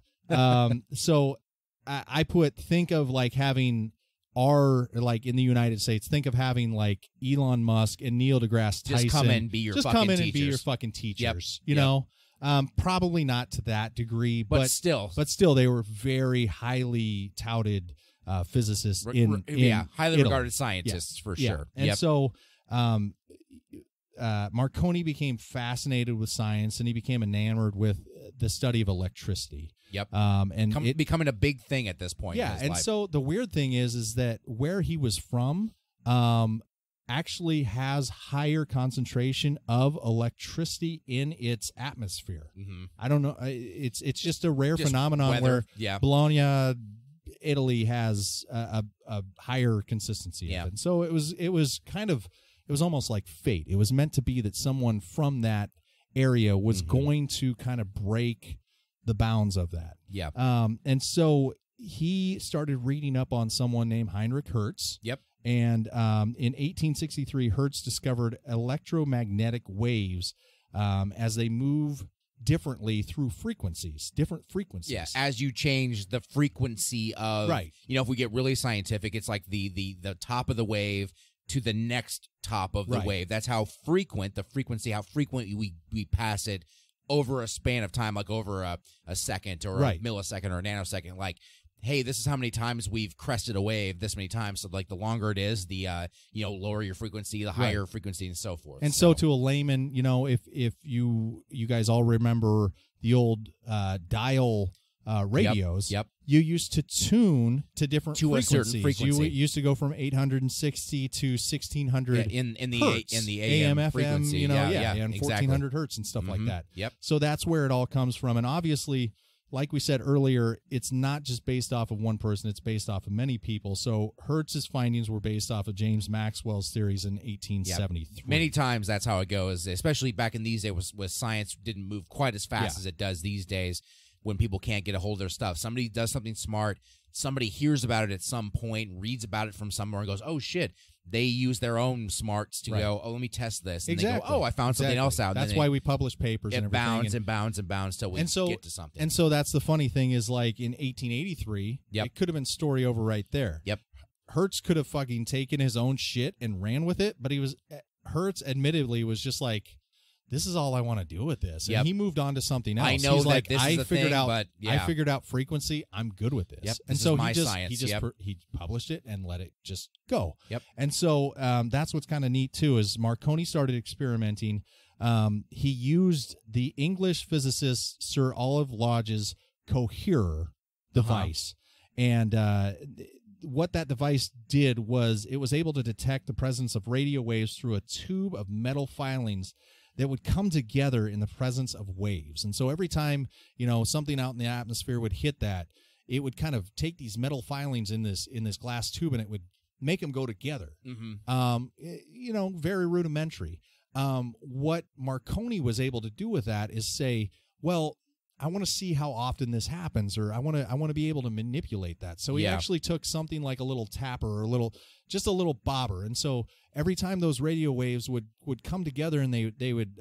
So I think of like having like in the United States, think of having like Elon Musk and Neil deGrasse Tyson. Just come in and be your fucking teachers. You know? Probably not to that degree, but still, they were very highly touted physicists in highly Italy. regarded scientists for sure. And so Marconi became fascinated with science, and he became enamored with the study of electricity. Yep. And becoming a big thing at this point. Yeah, in his and life. so the weird thing is that where he was from, actually has higher concentration of electricity in its atmosphere. Mm-hmm. I don't know. It's just a rare phenomenon weather, where Bologna, Italy has a higher consistency of it. And so it was almost like fate. It was meant to be that someone from that area was going to kind of break the bounds of that. Yeah. And so he started reading up on someone named Heinrich Hertz. Yep. And in 1863, Hertz discovered electromagnetic waves as they move differently through different frequencies. Yeah, as you change the frequency of, if we get really scientific, it's like the top of the wave to the next top of the wave. That's how frequent, how frequently we pass it over a span of time, like over a second or a millisecond or a nanosecond. Like, hey, this is how many times we've crested a wave this many times. So like the longer it is, the lower your frequency, the higher frequency, and so forth. And so to a layman, if you guys all remember the old dial radios, you used to tune to different frequencies. A certain frequency. You used to go from 860 to 1600 in the hertz, in the AM FM, frequency. and exactly. 1400 hertz and stuff like that. Yep. So that's where it all comes from. And obviously, like we said earlier, it's not just based off of one person, it's based off of many people. So Hertz's findings were based off of James Maxwell's theories in 1873. Many times that's how it goes, especially back in these days with science didn't move quite as fast as it does these days when people can't get a hold of their stuff. Somebody does something smart, somebody hears about it at some point, reads about it from somewhere and goes, oh shit, they use their own smarts to go, oh, let me test this. And they go, oh, I found something else out. That's why we publish papers and everything. It bounds and bounds till we get to something. And so that's the funny thing is, like, in 1883, it could have been story over right there. Yep. Hertz could have fucking taken his own shit and ran with it, but Hertz admittedly was just like, this is all I want to do with this. And he moved on to something else. I know He's that like, this is the thing, but I figured out frequency. I'm good with this. Yep, and this so is my science. he published it and let it just go. Yep. And so that's what's kind of neat too is Marconi started experimenting. He used the English physicist Sir Olive Lodge's coherer device. And what that device did was it was able to detect the presence of radio waves through a tube of metal filings that would come together in the presence of waves. And so every time, something out in the atmosphere would hit that, it would kind of take these metal filings in this glass tube, and it would make them go together. Very rudimentary. What Marconi was able to do with that is say, well, I want to see how often this happens, or I want to be able to manipulate that. So he actually took something like a little tapper or just a little bobber. And so every time those radio waves would come together and they would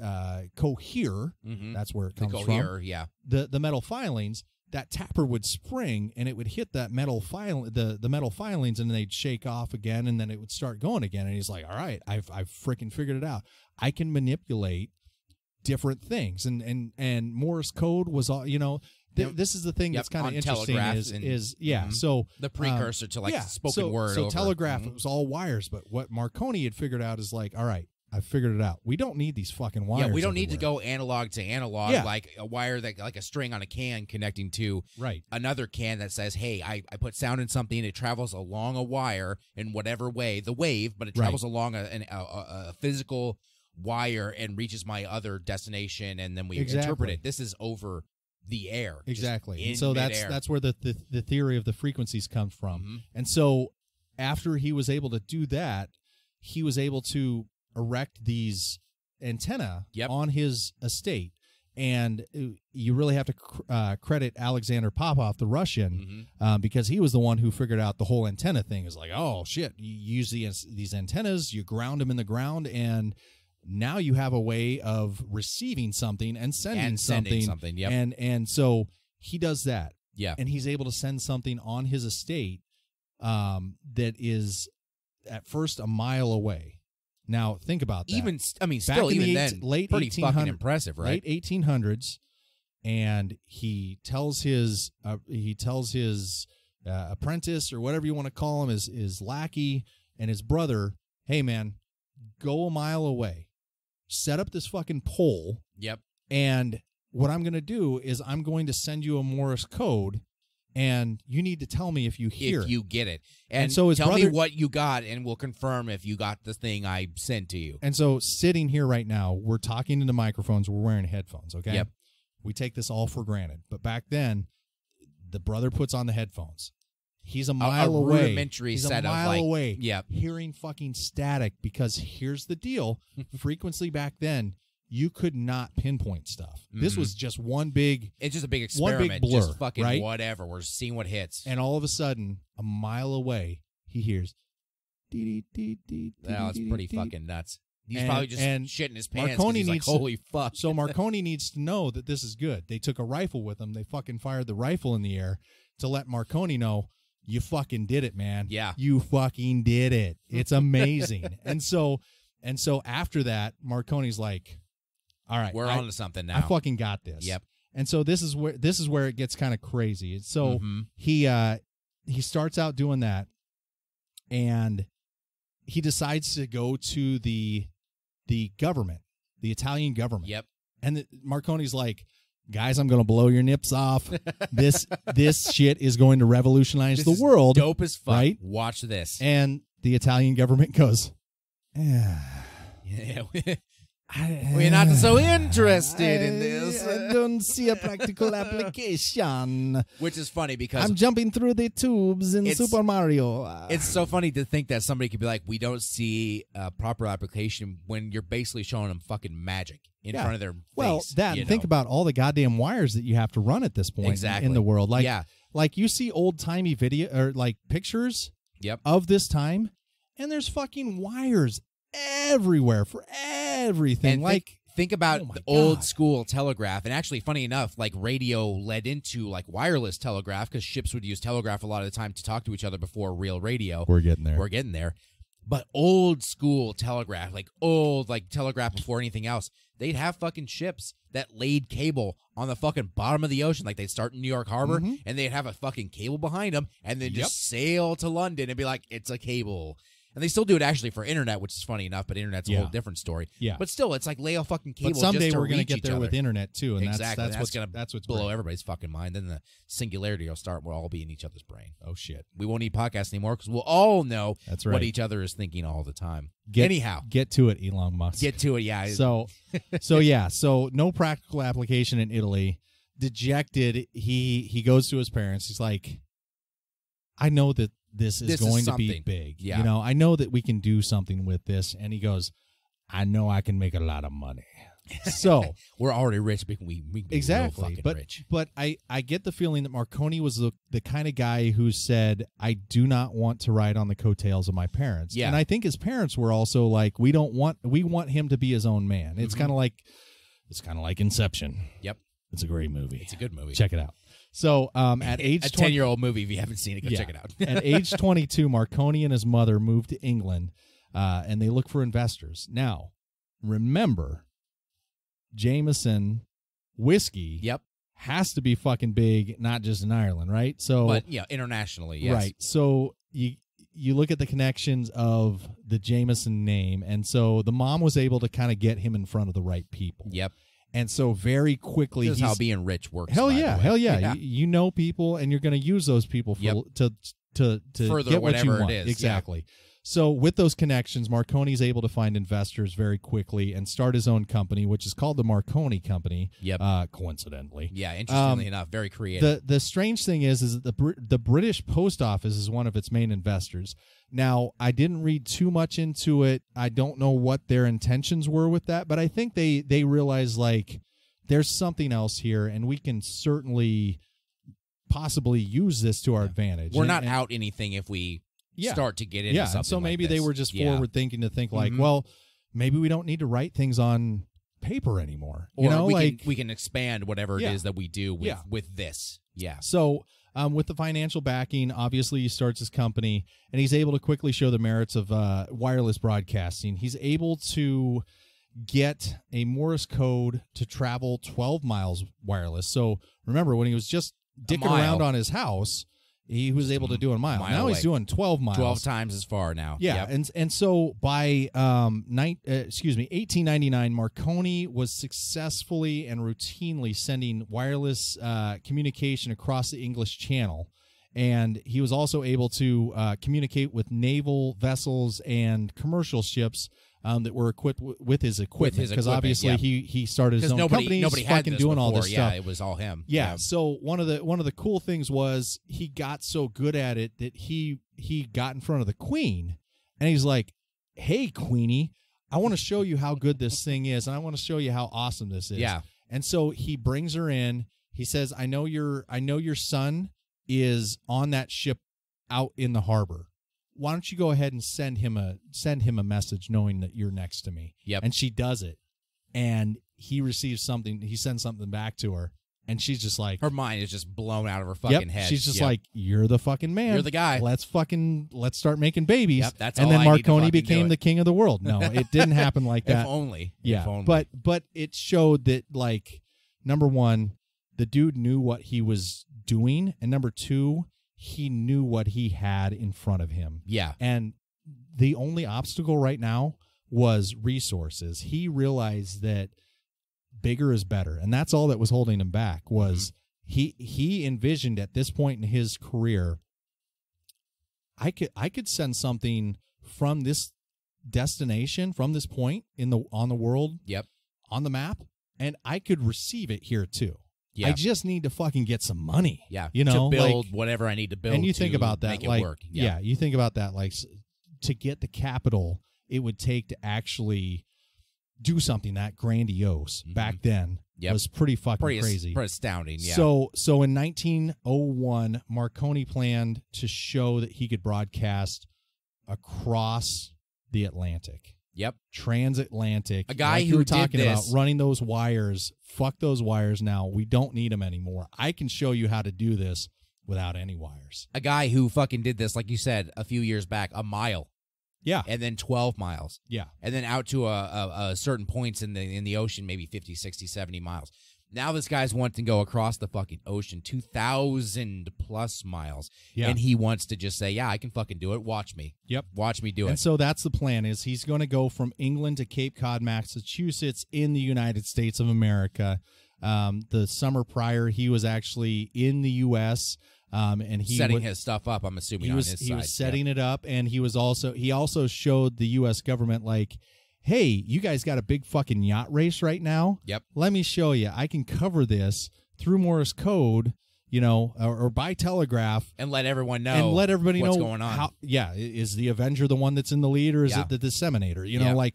cohere, that's where it comes from. The metal filings, that tapper would spring and it would hit that metal the metal filings, and then they'd shake off again, and then it would start going again. And he's like, all right, I've freaking figured it out. I can manipulate different things, and Morse code was all, this is the thing that's kind of interesting so the precursor to spoken word. So telegraph, it was all wires, but what Marconi had figured out is like, all right, I figured it out. We don't need these fucking wires. Yeah, we don't need to go analog to analog, like a wire that, like a string on a can connecting to another can that says, hey, I put sound in something, it travels along a wire in whatever way, the wave, but it travels along a physical wire and reaches my other destination, and then we interpret it. This is over the air. Exactly. And so that's where the theory of the frequencies comes from. And so after he was able to do that, he was able to erect these antenna on his estate. And you really have to credit Alexander Popov, the Russian, because he was the one who figured out the whole antenna thing. Is like, oh shit, you use these antennas, you ground them in the ground, and now you have a way of receiving something and sending something. And so he does that. And he's able to send something on his estate that is at first a mile away. Now think about that. Still, even then, late pretty fucking impressive, right? Late 1800s, and he tells his apprentice, or whatever you want to call him, his lackey and his brother, hey man, go a mile away, set up this fucking pole. And what I'm going to do is I'm going to send you a Morse code, and you need to tell me if you hear if you get it. And so tell me what you got, and we'll confirm if you got the thing I sent to you. And so sitting here right now, we're talking into microphones, we're wearing headphones, okay? We take this all for granted. But back then, the brother puts on the headphones. He's a mile away. Rudimentary He's set a mile of away, hearing fucking static, because here's the deal. Frequency back then, you could not pinpoint stuff. This was just one big... It's just a big experiment. One big blur, just fucking right? whatever. We're seeing what hits. And all of a sudden, a mile away, he hears... That's pretty fucking nuts. He's probably just shitting his pants. Marconi he's needs like, holy fuck. So Marconi needs to know that this is good. They took a rifle with him. They fucking fired the rifle in the air to let Marconi know, you fucking did it, man. You fucking did it. It's amazing. and so after that, Marconi's like, all right, we're on to something now. I fucking got this. And so this is where it gets kind of crazy. So he starts out doing that, and he decides to go to the government, the Italian government. And Marconi's like, guys, I'm going to blow your nips off. This shit is going to revolutionize the world. Dope as fuck. Right? Watch this. And the Italian government goes, we're not so interested in this. I don't see a practical application. Which is funny because I'm jumping through the tubes in Super Mario. It's so funny to think that somebody could be like, we don't see a proper application, when you're basically showing them fucking magic in front of their face. Think about all the goddamn wires that you have to run at this point in the world. Like you see old-timey video or like pictures of this time, and there's fucking wires everywhere for everything. And think about the old school telegraph. And actually, funny enough, like radio led into like wireless telegraph, because ships would use telegraph a lot of the time to talk to each other before real radio. We're getting there. But old school telegraph, like old like telegraph before anything else, they'd have fucking ships that laid cable on the fucking bottom of the ocean. Like they'd start in New York Harbor, and they'd have a fucking cable behind them, and then just sail to London and be like, it's a cable. And they still do it actually for internet, which is funny enough, but internet's a whole different story. Yeah. But still, it's like lay a fucking cable. But someday just to we're going to reach get each there other. with internet too, and Exactly. that's what's blow great. everybody's fucking mind. Then the singularity will start. We'll all be in each other's brain. Oh shit. We won't need podcasts anymore because we'll all know That's right. what each other is thinking all the time. Anyhow, get to it, Elon Musk. Get to it, yeah. So no practical application in Italy. Dejected, he goes to his parents. He's like, I know that this is going to be big. Yeah. You know, I know that we can do something with this. And he goes, I know I can make a lot of money. So we're already rich, but we can be exactly. real fucking But rich. but I get the feeling that Marconi was the kind of guy who said, I do not want to ride on the coattails of my parents. Yeah. And I think his parents were also like, we want him to be his own man. It's kind of like Inception. Yep. It's a great movie. It's a good movie. Check it out. So at age a 10-year-old movie, if you haven't seen it, go check it out. At age 22, Marconi and his mother moved to England, and they look for investors. Now, remember, Jameson whiskey has to be fucking big, not just in Ireland, right? So, but yeah, internationally, yes. Right. So you look at the connections of the Jameson name, and so the mom was able to kind of get him in front of the right people. Yep. And so very quickly, this is how being rich works. Hell by yeah, the way. hell yeah. You know people, and you're going to use those people for, to further get what you whatever want. it is. Exactly. So with those connections, Marconi's able to find investors very quickly and start his own company, which is called the Marconi Company. Yep. Coincidentally. Yeah. Interestingly enough, very creative. The strange thing is that the British Post Office is one of its main investors. Now, I didn't read too much into it. I don't know what their intentions were with that, but I think they realized, like, there's something else here, and we can certainly possibly use this to our advantage. We're not out anything if we start to get into something. So maybe like this. they were just forward thinking to think like, well, maybe we don't need to write things on paper anymore. Or you know, we can expand whatever it is that we do with this. Yeah. So with the financial backing, obviously he starts his company, and he's able to quickly show the merits of wireless broadcasting. He's able to get a Morse code to travel 12 miles wireless. So remember, when he was just dicking around on his house, he was able to do a mile. Now he's doing 12 miles. 12 times as far now. Yeah, Yep. and so by 1899, Marconi was successfully and routinely sending wireless communication across the English Channel, and he was also able to communicate with naval vessels and commercial ships that were equipped with his equipment, because obviously he started his own company. Nobody had fucking this doing before. all this stuff. Yeah, it was all him. Yeah. So one of the cool things was he got so good at it that he got in front of the Queen, and he's like, "Hey, Queenie, I want to show you how good this thing is, and I want to show you how awesome this is." Yeah. And so he brings her in. He says, I know your son is on that ship out in the harbor. Why don't you go ahead and send him a message knowing that you're next to me?" Yep. And she does it, and he receives something. He sends something back to her, and she's just like, her mind is just blown out of her fucking head. She's just like, "You're the fucking man. You're the guy. Let's start making babies." Yep, that's and all then I need to Marconi fucking became do it. the king of the world. No, it didn't happen like that. If only. Yeah. If only. But it showed that, like, number one, the dude knew what he was doing, and number two, he knew what he had in front of him. Yeah. And the only obstacle right now was resources. He realized that bigger is better, and that's all that was holding him back. Was he envisioned at this point in his career, I could send something from this destination, from this point on the world, on the map, and I could receive it here too. Yeah. I just need to fucking get some money. Yeah. You know, to build like, whatever I need to build. and you think about that, make it like, work. Yeah, you think about that, like, to get the capital it would take to actually do something that grandiose back then was pretty fucking crazy. Pretty astounding, yeah. So in 1901, Marconi planned to show that he could broadcast across the Atlantic. Yep. Transatlantic. A guy like who you were did talking about this. running those wires. Fuck those wires now. We don't need them anymore. I can show you how to do this without any wires. A guy who fucking did this, like you said, a few years back, a mile. Yeah. And then 12 miles. Yeah. And then out to a certain points in the ocean, maybe 50, 60, 70 miles. Now this guy's wanting to go across the fucking ocean, 2,000 plus miles. Yeah. And he wants to just say, yeah, I can fucking do it. Watch me. Yep. Watch me do it. And so that's the plan, is he's going to go from England to Cape Cod, Massachusetts in the United States of America. The summer prior, he was actually in the U.S., and he setting his stuff up, I'm assuming, on his side. He was setting it up, and he also showed the U.S. government, like, hey, you guys got a big fucking yacht race right now? Yep. Let me show you. I can cover this through Morse code, or by telegraph. And let everyone know And let everybody what's know going on. Is the Avenger the one that's in the lead, or is it the Disseminator?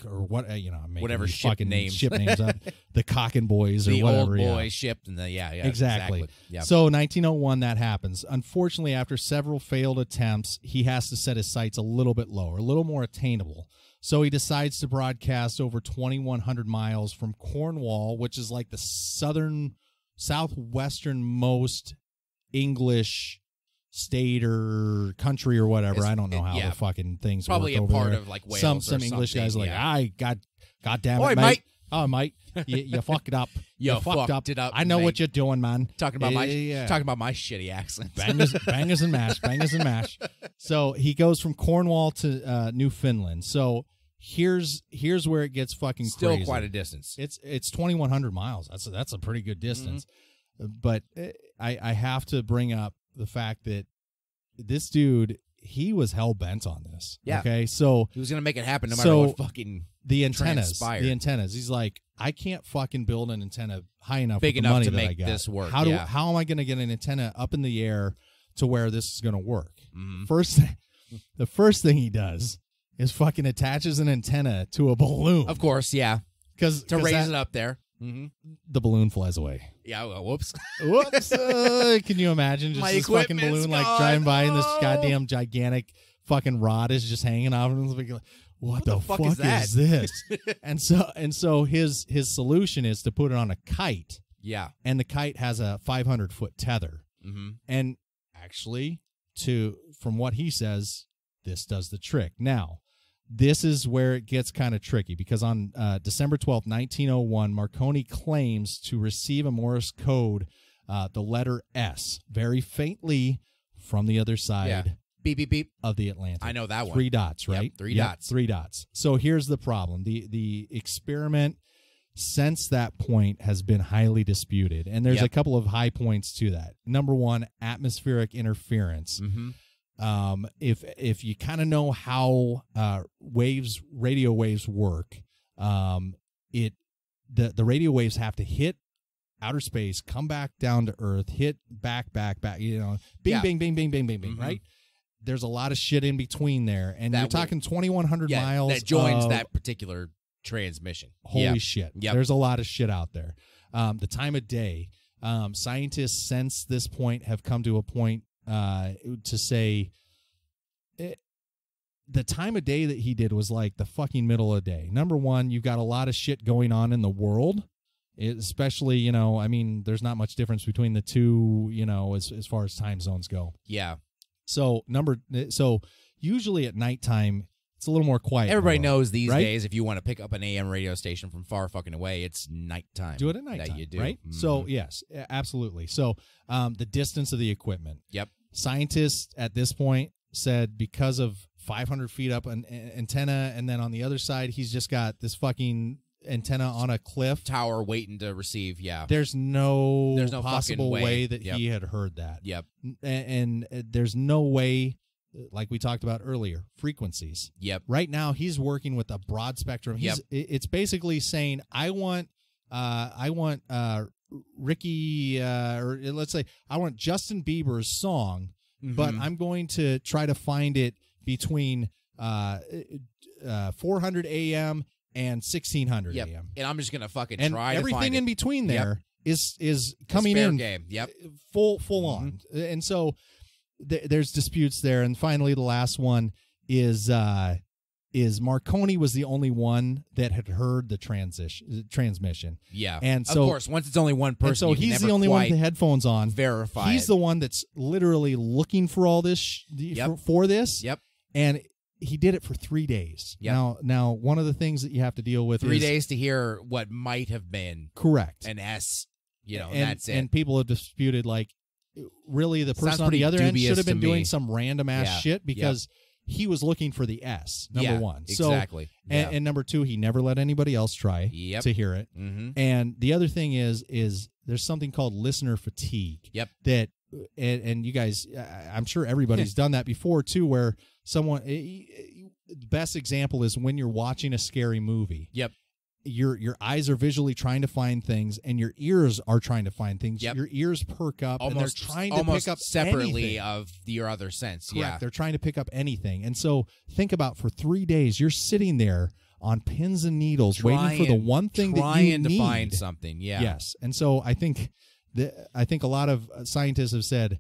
Or what, I'm making whatever these ship fucking names. ship names up. The Cock and Boys or the whatever. old yeah. boy ship and the Exactly. Yeah. So 1901, that happens. Unfortunately, after several failed attempts, he has to set his sights a little bit lower, a little more attainable. So he decides to broadcast over 2,100 miles from Cornwall, which is like the southwesternmost English state or country or whatever. I don't know how the fucking things probably work a over part there. of like Wales. Some English guys are like, God damn it, Oi, mate. mate. Oh, mate, you fucked it up. You fucked it up, I know mate. what you're doing, man. Talking about my shitty accent. Bangers and mash. So he goes from Cornwall to Newfoundland. So here's where it gets fucking Still crazy. quite a distance. It's 2,100 miles. That's a pretty good distance. But I have to bring up the fact that this dude, he was hell bent on this. Yeah. Okay. So he was gonna make it happen no matter what fucking the antennas. transpired. The antennas. He's like, I can't fucking build an antenna high enough, Big with the enough money to that make I got. this work, How yeah. how am I going to get an antenna up in the air to where this is going to work? Mhm. The first thing he does is fucking attaches an antenna to a balloon. Of course, yeah. Because To raise it up there. the balloon flies away. Yeah, well, whoops. Whoops! Can you imagine just My this fucking equipment's balloon like gone. driving by and this Oh. goddamn gigantic fucking rod is just hanging off, and it's like, what the fuck is that? is this? and so his solution is to put it on a kite, Yeah. and the kite has a 500-foot tether. Mm-hmm. And actually, from what he says, this does the trick. Now, this is where it gets kind of tricky, because on December 12th, 1901, Marconi claims to receive a Morse code, the letter S, very faintly from the other side Yeah. Beep, beep, beep. of the Atlantic. I know that one. 3 dots, right? Yep, three dots. 3 dots. So here's the problem. The experiment since that point has been highly disputed, and there's Yep. a couple of high points to that. Number one, atmospheric interference. Mm-hmm. If you kind of know how radio waves work, the radio waves have to hit outer space, come back down to Earth, hit back, bing, Yeah. bing, bing, bing, bing, bing, Mhm. right? There's a lot of shit in between there, and That you're will- talking 2,100 Yeah, miles. that joins of- that particular transmission. Holy Yeah. shit. Yep. There's a lot of shit out there. The time of day. Scientists since this point have come to a point to say the time of day that he did was like the fucking middle of the day. Number one, you've got a lot of shit going on in the world, especially, there's not much difference between the two, as far as time zones go. Yeah. So usually at nighttime, it's a little more quiet. Everybody in the world, knows these right? days if you want to pick up an AM radio station from far fucking away, it's nighttime. Do it at nighttime, That you do. right? Mhm. So yes, absolutely. So the distance of the equipment. Yep. Scientists at this point said because of 500 feet up an antenna, and then on the other side he's just got this fucking antenna on a cliff. Tower waiting to receive. Yeah. There's no possible fucking way. that Yep. he had heard that. Yep. And there's no way, like we talked about earlier, frequencies. Yep. Right now, he's working with a broad spectrum. It's basically saying, I want Ricky, or let's say, I want Justin Bieber's song, but I'm going to try to find it between 400 a.m. and 1600 Yep. a.m. And I'm just gonna fucking And try to everything find in it. between Yep. there is coming It's fair in game. Yep. full on. And so there's disputes there. And finally, the last one is Marconi was the only one that had heard the transmission. Yeah. And of so, course, once it's only one person, and so you can he's never the only one with quite the headphones on. verify. He's it. the one that's literally looking for all this for this. Yep. And he did it for 3 days. Yep. Now, one of the things that you have to deal with 3 is days to hear what might have been correct. an S and and that's it. And people have disputed, like, really the Sounds person on the pretty other end dubious should have been to doing me. some random ass Yeah. shit because he was looking for the S, number one. Exactly. So, and number two, he never let anybody else try to hear it. Mm-hmm. And the other thing is there's something called listener fatigue. Yep. That and you guys, I'm sure everybody's done that before too, where someone. The best example is when you're watching a scary movie. Yep. Your eyes are visually trying to find things, and your ears are trying to find things. Yep. Your ears perk up, and they're trying to almost pick up separately anything. of your other sense. Correct. Yeah, They're trying to pick up anything. And so think about, for 3 days, you're sitting there on pins and needles waiting for the one thing that you need. Trying to find something. Yeah. Yes. And so I think a lot of scientists have said,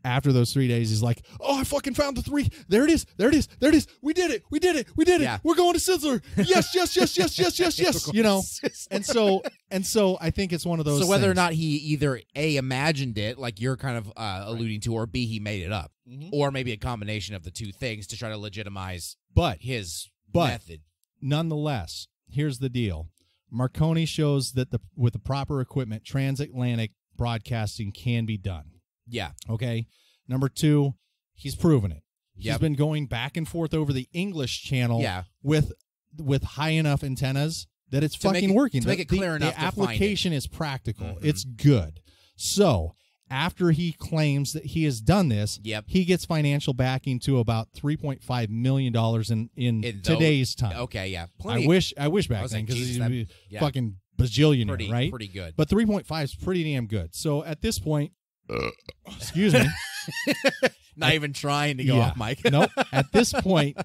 after those 3 days, he's like, "Oh, I fucking found the 3. There it is. There it is. There it is. We did it. We did it. We did it. Yeah. We're going to Sizzler. Yes, yes, yes, yes, yes, yes, yes." You know. And so I think it's one of those. So whether or things. not he either A, imagined it, like you're kind of alluding to, or B, he made it up, or maybe a combination of the two things to try to legitimize his method. Nonetheless, here's the deal: Marconi shows that with the proper equipment, transatlantic broadcasting can be done. Yeah. Okay. Number two, he's proven it. He's Yep. been going back and forth over the English channel Yeah. with high enough antennas that it's To make fucking it- working. to make it clear enough the to find it. application is practical. Mhm. It's good. So after he claims that he has done this, Yep. he gets financial backing to about $3.5 million in today's time. Okay, yeah. I wish back was then, like, because Jesus, he's that- a yeah. fucking bajillionaire, right? Pretty good. But 3.5 is pretty damn good. So at this point, excuse me. Not even trying to go off mic. Nope. At this point,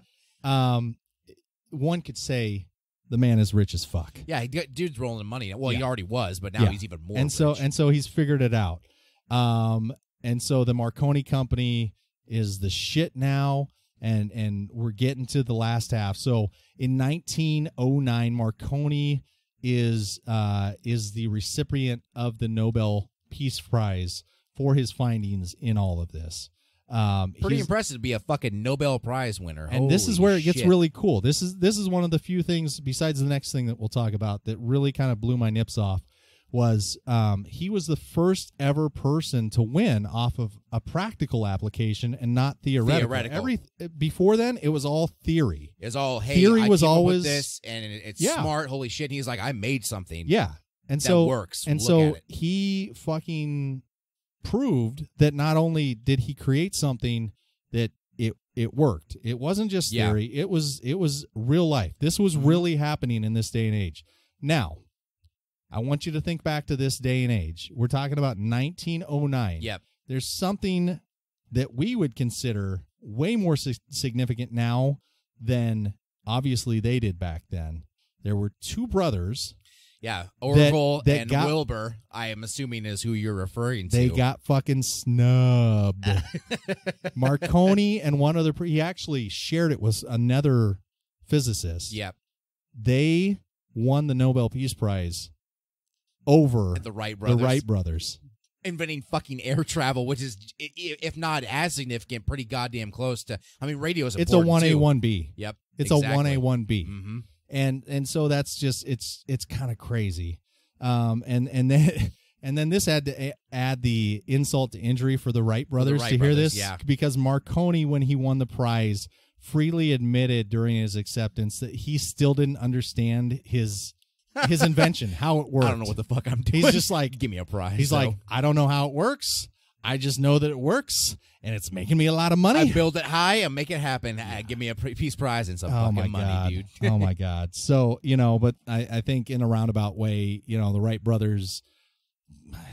one could say the man is rich as fuck. Yeah, dude's rolling in money. Well, he Yeah. already was, but now Yeah. he's even more. And rich. so he's figured it out. And so the Marconi company is the shit now, and we're getting to the last half. So in 1909, Marconi is the recipient of the Nobel Peace Prize for his findings in all of this. Pretty impressive to be a fucking Nobel Prize winner. And this is Holy where it gets shit. really cool. This is one of the few things, besides the next thing that we'll talk about, that really kind of blew my nips off. Was he was the first ever person to win off of a practical application and not theoretical. Before then, it was all theory. It's all, hey, Theory I was came up with always- this, and it's Yeah. smart. Holy shit! And he's like, I made something. Yeah, and that so works. And Look so at it. he fucking proved that not only did he create something, that it worked. It wasn't just Yeah. theory. It was real life. This was really happening in this day and age. Now, I want you to think back to this day and age. We're talking about 1909. Yep. There's something that we would consider way more significant now than obviously they did back then. There were two brothers. Yeah, Orville that and got- Wilbur, I am assuming is who you're referring to. They got fucking snubbed. Marconi and one other, he actually shared it with another physicist. Yep. They won the Nobel Peace Prize over The Wright brothers. the Wright brothers. Inventing fucking air travel, which is, if not as significant, pretty goddamn close to. I mean, radio is It's a important 1A, too. 1B. Yep. It's exactly. a 1A, 1B. Mm-hmm. And so that's just it's kind of crazy. And then this had to add the insult to injury for the Wright brothers Wright to hear brothers, this, yeah. because Marconi, when he won the prize, freely admitted during his acceptance that he still didn't understand his invention, how it worked. I don't know what the fuck I'm doing. He's just like, give me a prize. he's though. like, I don't know how it works. I just know that it works, and it's making me a lot of money. I build it high and make it happen. Give me a peace prize and some Oh my fucking money, god! dude. Oh my god! So but I think in a roundabout way, the Wright brothers.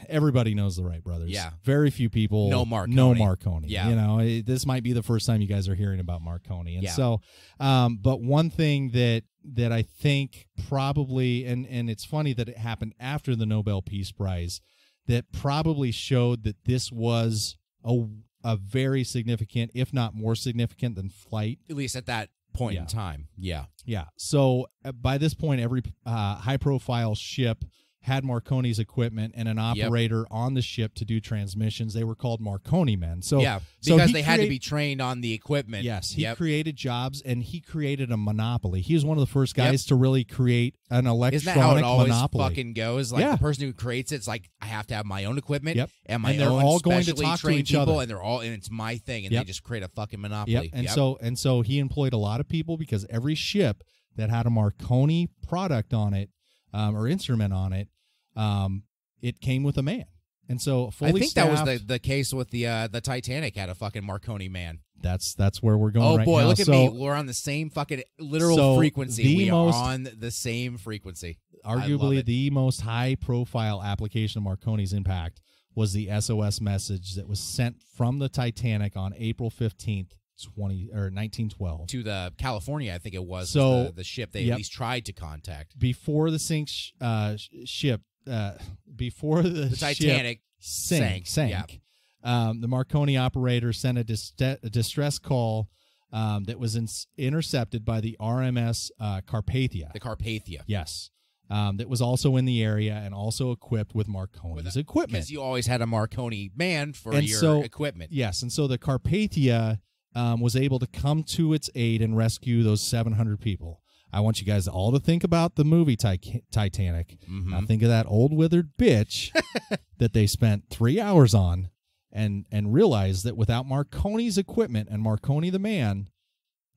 Everybody knows the Wright brothers. Yeah. Very few people know Marconi. know Marconi. Yeah. This might be the first time you guys are hearing about Marconi, and Yeah. so, but one thing that I think probably, and it's funny that it happened after the Nobel Peace Prize, that probably showed that this was a very significant, if not more significant than flight. At least at that point in Yeah. time. Yeah. Yeah. So by this point, every high-profile ship had Marconi's equipment and an operator on the ship to do transmissions. They were called Marconi men. So because they had to be trained on the equipment. Yes, he created jobs, and he created a monopoly. He was one of the first guys to really create an electronic Isn't that how it always monopoly. fucking goes? Like the person who creates it's like I have to have my own equipment and my they're own all going to specially talk to trained each people, other. and it's my thing, and they just create a fucking monopoly. And so he employed a lot of people because every ship that had a Marconi product on it or instrument on it, it came with a man. And so fully I think staffed, that was the case with the Titanic had a fucking Marconi man. That's where we're going right now. Oh boy, look at me. We're on the same fucking literal frequency. We are on the same frequency. Arguably the most high-profile application of Marconi's impact was the SOS message that was sent from the Titanic on April 15th, 1912. To the California, I think it was, so, the ship they at least tried to contact. Before the ship, before the Titanic sank. The Marconi operator sent a distress call that was intercepted by the RMS Carpathia. The Carpathia. Yes. That was also in the area and also equipped with Marconi's equipment. Because you always had a Marconi man for your equipment. Yes, and so the Carpathia was able to come to its aid and rescue those 700 people. I want you guys all to think about the movie Titanic. Now think of that old withered bitch that they spent 3 hours on, and realize that without Marconi's equipment and Marconi the man,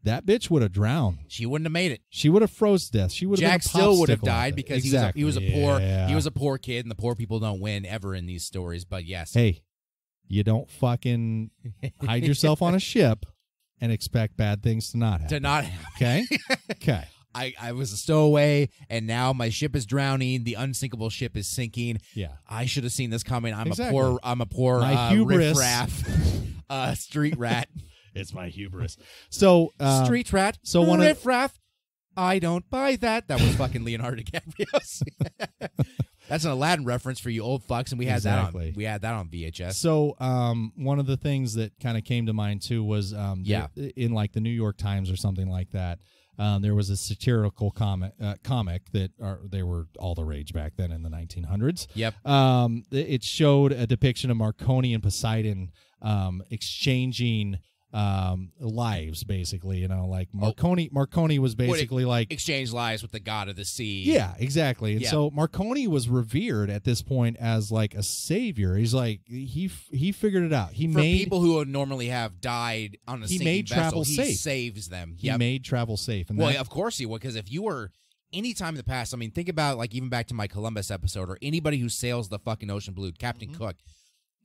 that bitch would have drowned. She wouldn't have made it. She would have froze to death. She would have Jack been a still would have popsicle died because exactly. he was a poor kid, and the poor people don't win ever in these stories. But yes, hey, you don't fucking hide yourself on a ship and expect bad things to not happen. Okay? Okay. I was a stowaway, and now my ship is drowning. The unsinkable ship is sinking. Yeah, I should have seen this coming. I'm a poor my hubris. riffraff, street rat. It's my hubris. So street rat. So riffraff. I don't buy that. That was fucking Leonardo DiCaprio's. That's an Aladdin reference for you old fucks, and we had that on VHS. So one of the things that kind of came to mind too was in like the New York Times or something like that. There was a satirical comic that they were all the rage back then in the 1900s. Yep. It showed a depiction of Marconi and Poseidon exchanging lives, basically. You know, like Marconi was basically like exchange lives with the god of the sea. Yeah, exactly. And so Marconi was revered at this point as like a savior. He's like he figured it out. For people who would normally have died on a sinking vessel, travel safe. He saves them. He made travel safe. And of course he would, because if you were any time in the past, I mean, think about like even back to my Columbus episode, or anybody who sails the fucking ocean blue, Captain Cook.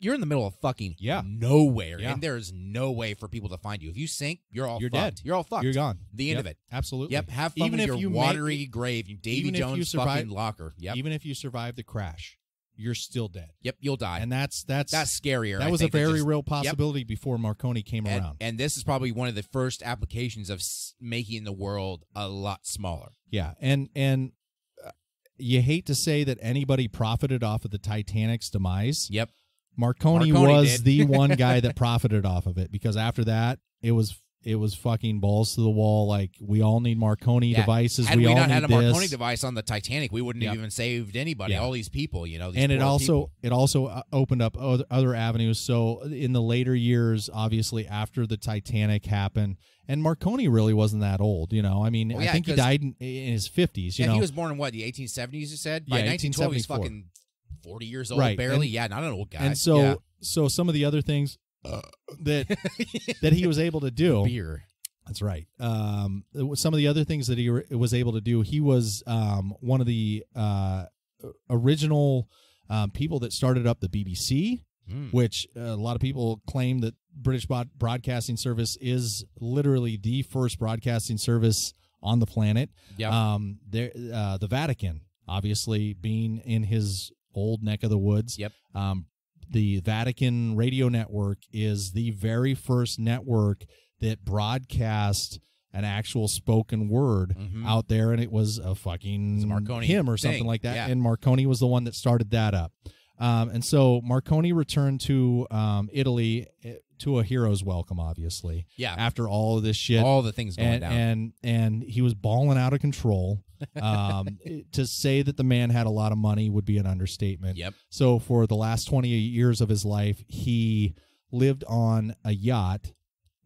You're in the middle of fucking nowhere, and there's no way for people to find you. If you sink, you're fucked. Dead. You're all fucked. You're gone. The end of it. Absolutely. Yep. Have fun with your watery grave, you Davy Jones fucking locker. Yep. Even if you survive the crash, you're still dead. Yep, you'll die. And that's scarier. That was a very real possibility before Marconi came around. And this is probably one of the first applications of making the world a lot smaller. Yeah, and you hate to say that anybody profited off of the Titanic's demise. Yep. Marconi was the one guy that profited off of it, because after that, it was fucking balls to the wall. Like, we all need Marconi devices. Had we all not need had a this. Marconi device on the Titanic, we wouldn't have even saved anybody. All these people, you know. These and it also people. Opened up other avenues. So in the later years, obviously after the Titanic happened, and Marconi really wasn't that old, you know. I mean, I think he died in his 50s. You know, he was born in what, the 1870s? You said by 1912 he's fucking 40 years old, barely. And, not an old guy. And so some of the other things that he was able to do. Beer. That's right. Some of the other things that he was able to do. He was one of the original people that started up the BBC, which a lot of people claim that British Broadcasting Service is literally the first broadcasting service on the planet. Yep. The Vatican, obviously, being in his old neck of the woods. Yep. The Vatican radio network is the very first network that broadcast an actual spoken word out there, and it was a fucking Marconi hymn or thing. something like that. Yeah. And Marconi was the one that started that up. And so Marconi returned to Italy to a hero's welcome, obviously. Yeah. After all of this shit. All the things going down. And he was balling out of control. To say that the man had a lot of money would be an understatement. Yep. So for the last 20 years of his life, he lived on a yacht.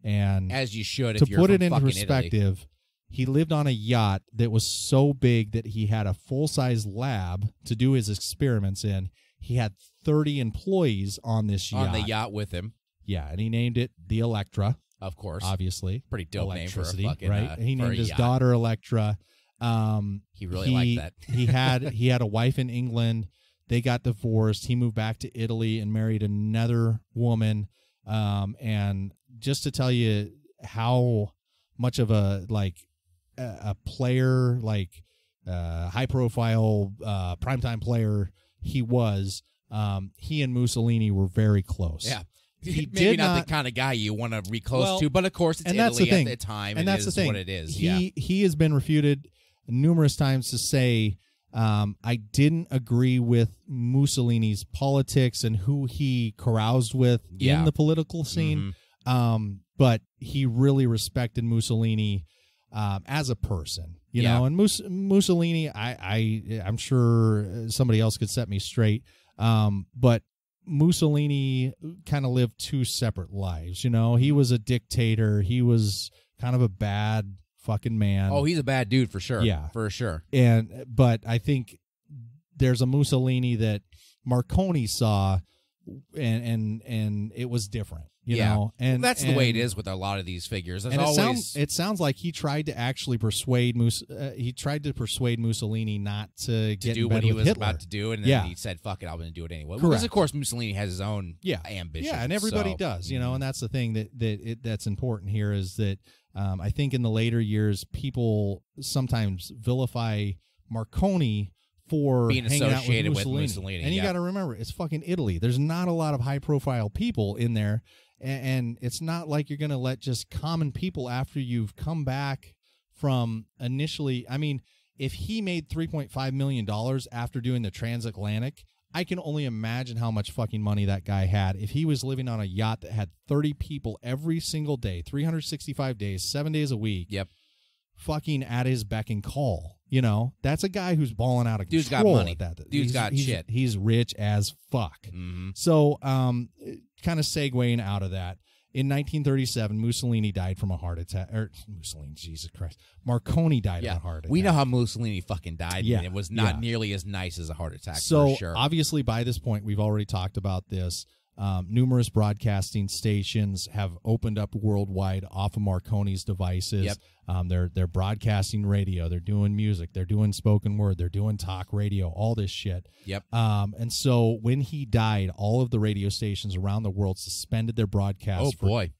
And as you should, to if you're put from it into fucking perspective, Italy. He lived on a yacht that was so big that he had a full-size lab to do his experiments in. He had 30 employees on this yacht. On the yacht with him. Yeah, and he named it the Electra. Of course. Obviously. Pretty dope name for a fucking right? He for named a his yacht. daughter Electra. He really liked that. he had a wife in England. They got divorced. He moved back to Italy and married another woman. And just to tell you how much of a player, high profile primetime player he was, he and Mussolini were very close. Yeah. He Maybe did not the kind of guy you want to be close to, but of course it's and Italy that's the thing. at the time. And it that's is the thing. what it is. He has been refuted numerous times to say, I didn't agree with Mussolini's politics and who he caroused with in the political scene. But he really respected Mussolini as a person, you know. And Mussolini, I'm sure somebody else could set me straight, but Mussolini kind of lived two separate lives, you know. He was a dictator. He was kind of a bad fucking man. Oh, he's a bad dude for sure. Yeah. For sure. But I think there's a Mussolini that Marconi saw, and it was different, you know. And that's the way it is with a lot of these figures. There's always it sounds like he tried to actually persuade Mussolini not to get do in bed what he with was Hitler. about to do, and then he said, "Fuck it, I'm going to do it anyway." Correct. Because of course Mussolini has his own ambition. Yeah, and everybody does, you know. And that's the thing that's important here is that I think in the later years people sometimes vilify Marconi for being hanging associated out with Mussolini. And you got to remember, it's fucking Italy. There's not a lot of high-profile people in there, and it's not like you're going to let just common people after you've come back from initially. I mean, if he made $3.5 million after doing the transatlantic, I can only imagine how much fucking money that guy had if he was living on a yacht that had 30 people every single day, 365 days, 7 days a week. Yep. Fucking at his beck and call, you know. That's a guy who's balling out of Dude's control. got money. At that. Dude's got shit. He's rich as fuck. So, kind of segueing out of that, in 1937, Mussolini died from a heart attack. Jesus Christ, Marconi died of a heart attack. We know how Mussolini fucking died. Yeah. And it was not nearly as nice as a heart attack. So for sure. obviously, by this point, we've already talked about this. Numerous broadcasting stations have opened up worldwide off of Marconi's devices. Yep. They're broadcasting radio. They're doing music. They're doing spoken word. They're doing talk radio. All this shit. Yep. And so when he died, all of the radio stations around the world suspended their broadcasts.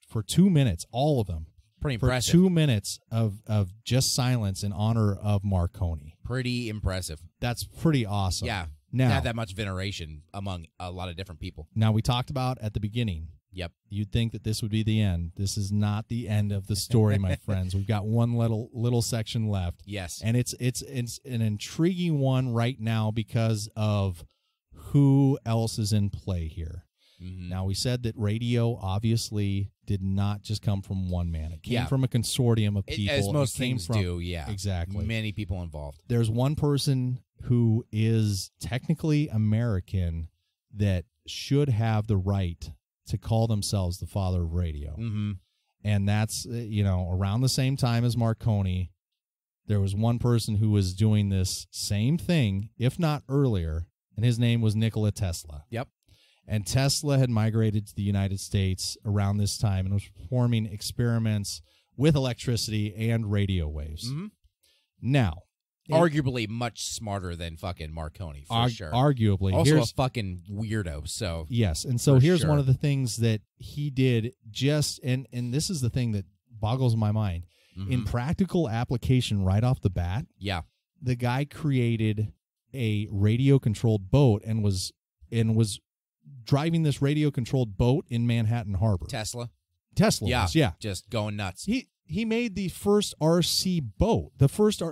For 2 minutes, all of them. Pretty impressive. For 2 minutes of just silence in honor of Marconi. Pretty impressive. That's pretty awesome. Yeah. Now, have that much veneration among a lot of different people. Now, we talked about at the beginning. Yep. You'd think that this would be the end. This is not the end of the story, my friends. We've got one little section left. Yes. And it's an intriguing one right now because of who else is in play here. Now, we said that radio obviously did not just come from one man. It came from a consortium of people. As most things do, yeah. Exactly. Many people involved. There's one person who is technically American that should have the right to call themselves the father of radio. And that's, around the same time as Marconi, there was one person who was doing this same thing, if not earlier, and his name was Nikola Tesla. Yep. And Tesla had migrated to the United States around this time and was performing experiments with electricity and radio waves. Now, arguably much smarter than fucking Marconi, for sure. Arguably. Also a fucking weirdo, so. Yes, and so here's one of the things that he did and this is the thing that boggles my mind. In practical application right off the bat, the guy created a radio-controlled boat and was driving this radio-controlled boat in Manhattan Harbor. Tesla was, just going nuts. He made the first RC boat. The first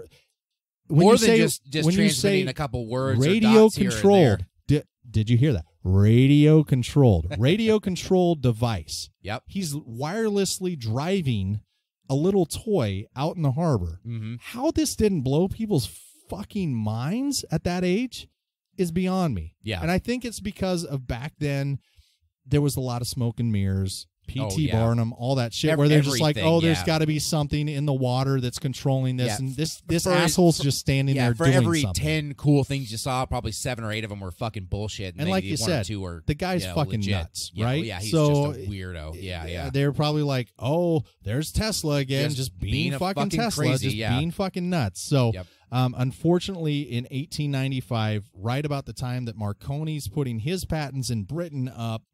more than just transmitting a couple words radio or dots controlled. Here and there. Did you hear that? radio controlled device. Yep. He's wirelessly driving a little toy out in the harbor. Mm-hmm. How this didn't blow people's fucking minds at that age is beyond me. Yeah. And I think it's because of back then there was a lot of smoke and mirrors, P.T. Barnum, all that shit, where they're just like, oh, there's got to be something in the water that's controlling this, and this asshole's just standing there for doing every something. 10 cool things you saw, probably 7 or 8 of them were fucking bullshit. And like you said, the guy's fucking legit. nuts, right? Yeah, he's so, just a weirdo. Yeah. They're probably like, oh, there's Tesla again, just being fucking Tesla, crazy, just being fucking nuts. So, Yep. Unfortunately, in 1895, right about the time that Marconi's putting his patents in Britain up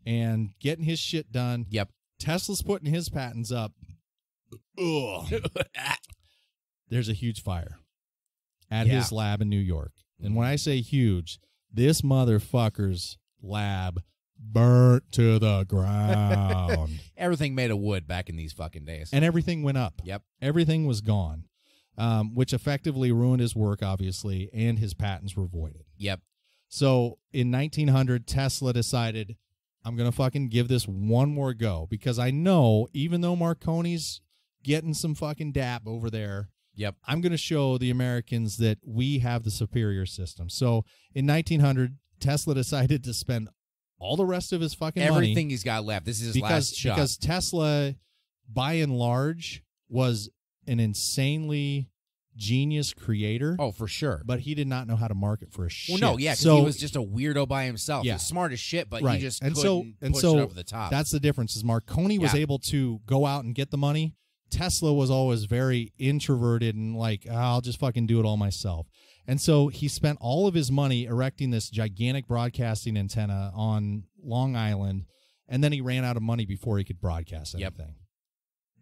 and getting his shit done, Yep. Tesla's putting his patents up. Ugh. There's a huge fire at his lab in New York. And when I say huge, this motherfucker's lab burnt to the ground. Everything made of wood back in these fucking days. And everything went up. Yep. Everything was gone, which effectively ruined his work, obviously, and his patents were voided. Yep. So in 1900, Tesla decided, I'm going to fucking give this one more go, because I know even though Marconi's getting some fucking dap over there, Yep. I'm going to show the Americans that we have the superior system. So in 1900, Tesla decided to spend all the rest of his fucking Everything money he's got left. This is his last shot. because Tesla, by and large, was an insanely genius creator. Oh, for sure. But he did not know how to market for a shit. Well, no, yeah, because so, he was just a weirdo by himself. Yeah. He's smart as shit, but right. he just and couldn't push it over the top. That's the difference, is Marconi was able to go out and get the money. Tesla was always very introverted and like, I'll just fucking do it all myself. And so he spent all of his money erecting this gigantic broadcasting antenna on Long Island, and then he ran out of money before he could broadcast anything.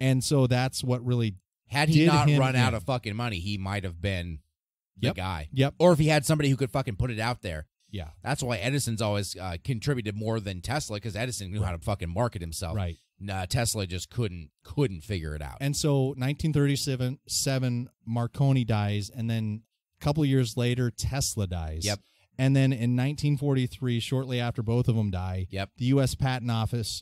And so that's what really had he not run out of fucking money, he might have been the guy. Yep. Or if he had somebody who could fucking put it out there. Yeah. That's why Edison's always contributed more than Tesla, because Edison knew how to fucking market himself. Right. Tesla just couldn't figure it out. And so 1937, Marconi dies, and then a couple of years later, Tesla dies. Yep. And then in 1943, shortly after both of them die, Yep. the U.S. Patent Office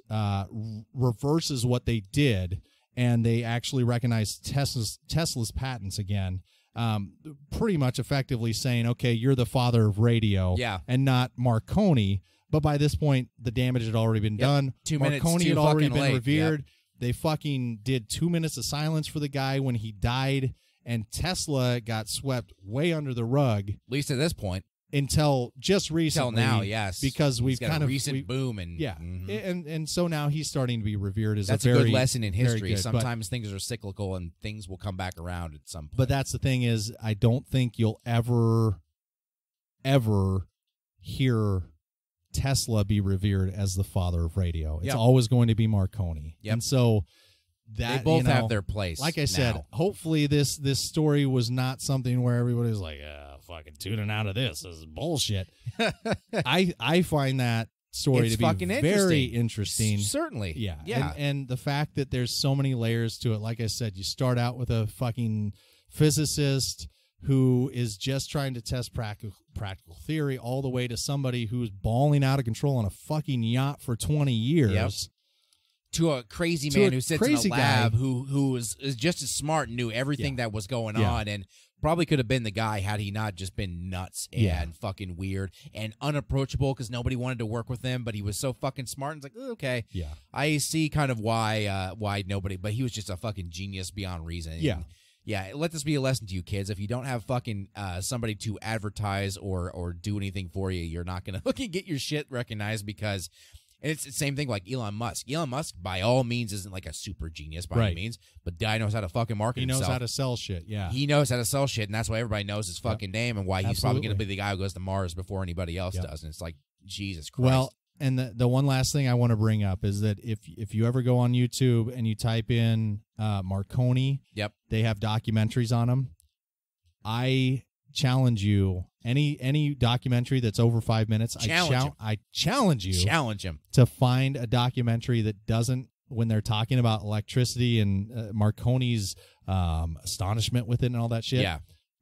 reverses what they did, and they actually recognize Tesla's patents again, pretty much effectively saying, okay, you're the father of radio, and not Marconi. But by this point, the damage had already been done. 2 minutes Marconi too had already fucking been late. revered. Yep. They fucking did 2 minutes of silence for the guy when he died, and Tesla got swept way under the rug. At least at this point. Until just recently. Until now, yes. Because we've got kind a of recent boom, and and so now he's starting to be revered as that's a very good lesson in history. good, Sometimes things are cyclical, and things will come back around at some point. But that's the thing, is I don't think you'll ever hear Tesla be revered as the father of radio. It's always going to be Marconi. Yep. And so that they both have their place. Like I said, hopefully this story was not something where everybody's like, fucking tuning out of this. This is bullshit. I find that story to be very interesting. Certainly. Yeah. And the fact that there's so many layers to it. Like I said, you start out with a fucking physicist who is just trying to test practical theory, all the way to somebody who's balling out of control on a fucking yacht for 20 years. Yep. To a crazy man who sits in a lab who is just as smart and knew everything that was going on, and probably could have been the guy had he not just been nuts and fucking weird and unapproachable, because nobody wanted to work with him, but he was so fucking smart. And it's like, okay, I see kind of why nobody, but he was just a fucking genius beyond reason. Yeah, let this be a lesson to you kids. If you don't have fucking somebody to advertise or do anything for you, you're not going to fucking get your shit recognized, because it's the same thing like Elon Musk. Elon Musk, by all means, isn't like a super genius by any means, but guy knows how to fucking market himself. He knows how to sell shit, He knows how to sell shit, and that's why everybody knows his fucking name and why he's probably going to be the guy who goes to Mars before anybody else does. And it's like, Jesus Christ. Well, and the one last thing I want to bring up is that if you ever go on YouTube and you type in Marconi, they have documentaries on him. I challenge you, any documentary that's over 5 minutes, I challenge you to find a documentary that doesn't, when they're talking about electricity and Marconi's astonishment with it and all that shit,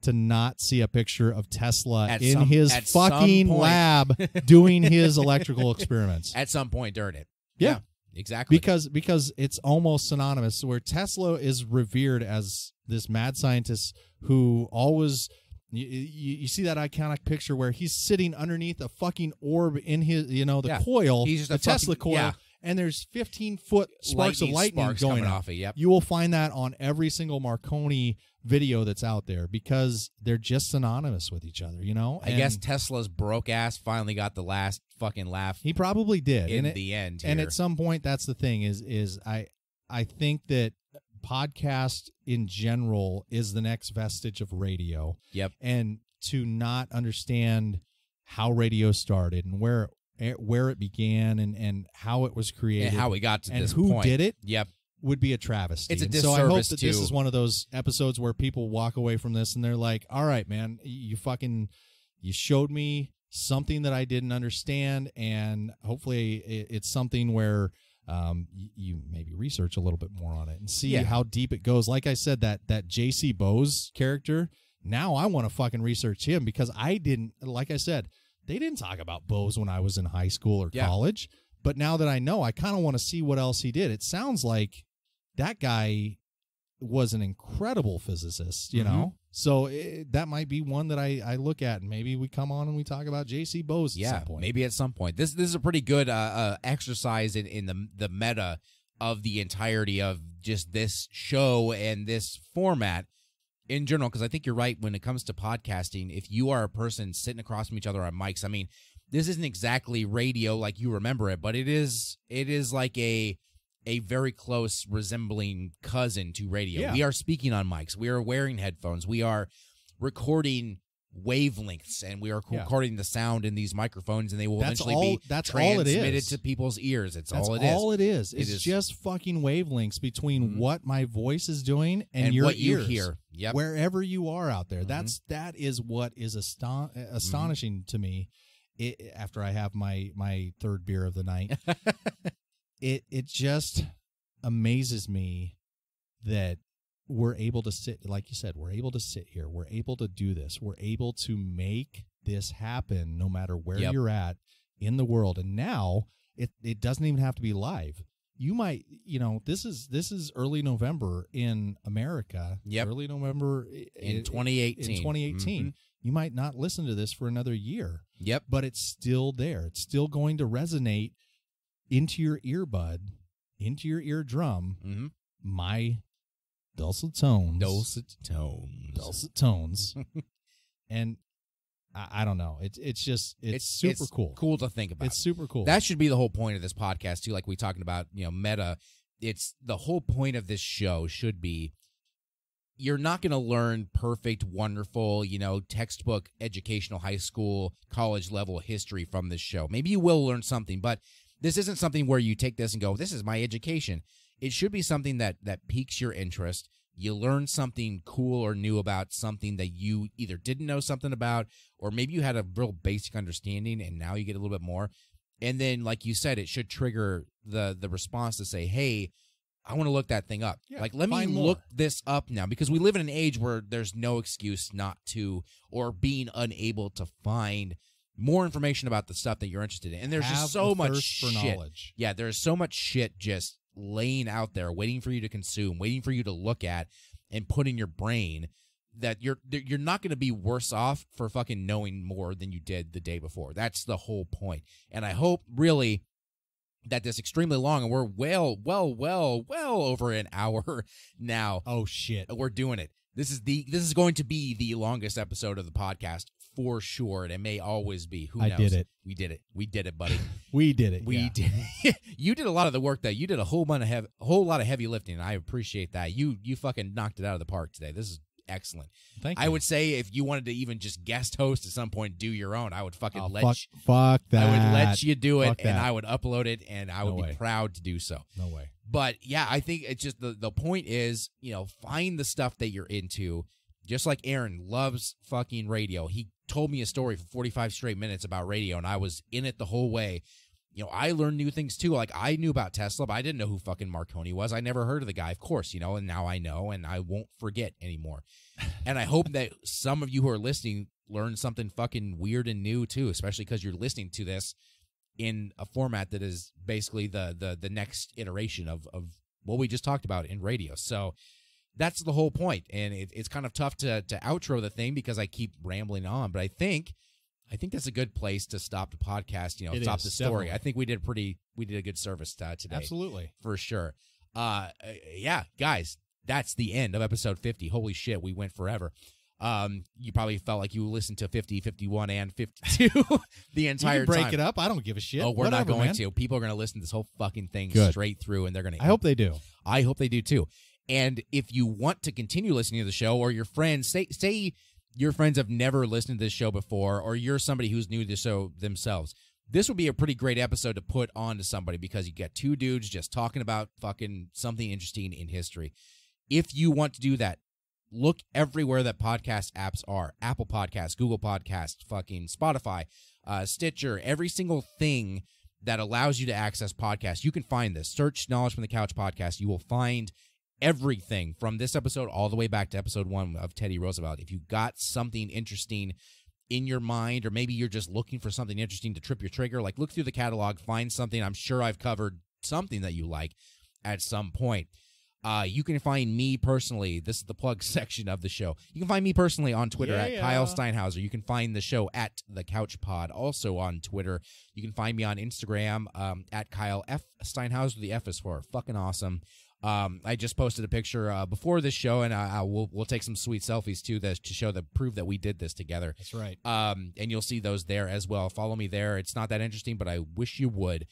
to not see a picture of Tesla At in some- his at some fucking point. lab doing his electrical experiments. At some point during it. Yeah. Exactly. Because it's almost synonymous, where Tesla is revered as this mad scientist who always you see that iconic picture where he's sitting underneath a fucking orb in his the coil, He's just the a Tesla fucking- coil, yeah. and there's 15-foot sparks of lightning sparks going coming off. off it. Yep. You will find that on every single Marconi video that's out there because they're just synonymous with each other, I guess Tesla's broke ass finally got the last fucking laugh he probably did in the end. And here. at some point, that's the thing is I think that podcast in general is the next vestige of radio. Yep. And to not understand how radio started and where it began and how it was created and how we got to and this who point. did it Yep. would be a travesty. It's a And so I hope disservice, that this too. is one of those episodes where people walk away from this and they're like, all right, man, you showed me something that I didn't understand, and hopefully it's something where you maybe research a little bit more on it and see how deep it goes. Like I said, that J.C. Bose character, now I want to fucking research him because I didn't, like I said, they didn't talk about Bose when I was in high school or college. But now that I know, I kind of want to see what else he did. It sounds like that guy was an incredible physicist, you know? So that might be one that I look at, and maybe we come on and we talk about J.C. Bose at some point. Maybe at some point. This is a pretty good exercise in the meta of the entirety of just this show and this format in general, because I think you're right when it comes to podcasting. If you are a person sitting across from each other on mics, I mean, this isn't exactly radio like you remember it, but it is like a very close resembling cousin to radio. Yeah. We are speaking on mics. We are wearing headphones. We are recording wavelengths, and we are recording the sound in these microphones, and they will eventually be transmitted to people's ears. That's all it is. It's just fucking wavelengths between what my voice is doing and your what ears. you hear. Yep. Wherever you are out there. That is what is astonishing to me. After I have my third beer of the night, it just amazes me that we're able to sit, like you said, we're able to sit here. We're able to do this. We're able to make this happen no matter where you're at in the world. And now it doesn't even have to be live. You might, this is early November in America. Yep. Early November in 2018. In 2018. You might not listen to this for another year. Yep. But it's still there. It's still going to resonate into your earbud, into your eardrum. My dulcet tones. Dulcet tones. And I don't know. It's super cool. Cool to think about. It's super cool. That should be the whole point of this podcast too. Like we talking about, meta. It's the whole point of this show should be, you're not going to learn perfect, wonderful, textbook, educational, high school, college level history from this show. Maybe you will learn something, but this isn't something where you take this and go, this is my education. It should be something that piques your interest. You learn something cool or new about something that you either didn't know something about, or maybe you had a real basic understanding and now you get a little bit more. And then, like you said, it should trigger the response to say, hey, I want to look that thing up. Yeah, like, let me look this up now, because we live in an age where there's no excuse not to, or being unable to find more information about the stuff that you're interested in. And there's just so much shit. Knowledge. Yeah, there's so much shit just laying out there, waiting for you to consume, waiting for you to look at and put in your brain, that you're not going to be worse off for fucking knowing more than you did the day before. That's the whole point. And I hope really that this extremely long, and we're well over an hour now. Oh shit. We're doing it. This is going to be the longest episode of the podcast for sure, and it may always be. Who knows? I did it. We did it. We did it, buddy. We did it. We did it. You did a lot of the work, though. You did a whole lot of heavy lifting, and I appreciate that. You fucking knocked it out of the park today. This is excellent. Thank you. I would say if you wanted to even just guest host at some point, do your own, I would fucking fuck that. I would let you do it, Fuck and that. I would upload it, and I would No be way. proud to do so. No way. But yeah, I think it's just the point is, find the stuff that you're into. Just like Aaron loves fucking radio. He told me a story for 45 straight minutes about radio, and I was in it the whole way. I learned new things too. Like, I knew about Tesla, but I didn't know who fucking Marconi was. I never heard of the guy, of course, and now I know, and I won't forget anymore. And I hope that some of you who are listening learn something fucking weird and new too, especially because you're listening to this in a format that is basically the next iteration of what we just talked about in radio. So that's the whole point. And it's kind of tough to outro the thing because I keep rambling on, but I think that's a good place to stop the podcast, stop the story. Definitely. I think we did a good service today. Absolutely. For sure. Yeah, guys, that's the end of episode 50. Holy shit, we went forever. You probably felt like you listened to 50, 51, and 52 the entire you can break time. it up. I don't give a shit. Oh, we're Whatever, not going man. to. People are going to listen to this whole fucking thing Good. straight through, and they're going to. I hope they do. I hope they do too. And if you want to continue listening to the show, or your friends, say your friends have never listened to this show before, or you're somebody who's new to the show themselves, this would be a pretty great episode to put on to somebody because you get two dudes just talking about fucking something interesting in history. If you want to do that, look everywhere that podcast apps are. Apple Podcasts, Google Podcasts, fucking Spotify, Stitcher, every single thing that allows you to access podcasts. You can find this. Search Knowledge from the Couch podcast. You will find everything from this episode all the way back to episode 1 of Teddy Roosevelt. If you got something interesting in your mind, or maybe you're just looking for something interesting to trip your trigger, like look through the catalog, find something. I'm sure I've covered something that you like at some point. You can find me personally. This is the plug section of the show. You can find me personally on Twitter at Kyle Steinhauser. You can find the show at The Couch Pod, also on Twitter. You can find me on Instagram at Kyle F. Steinhauser. The F is for fucking awesome. I just posted a picture before this show, and we'll take some sweet selfies too to show the proof that we did this together. That's right. And you'll see those there as well. Follow me there. It's not that interesting, but I wish you would.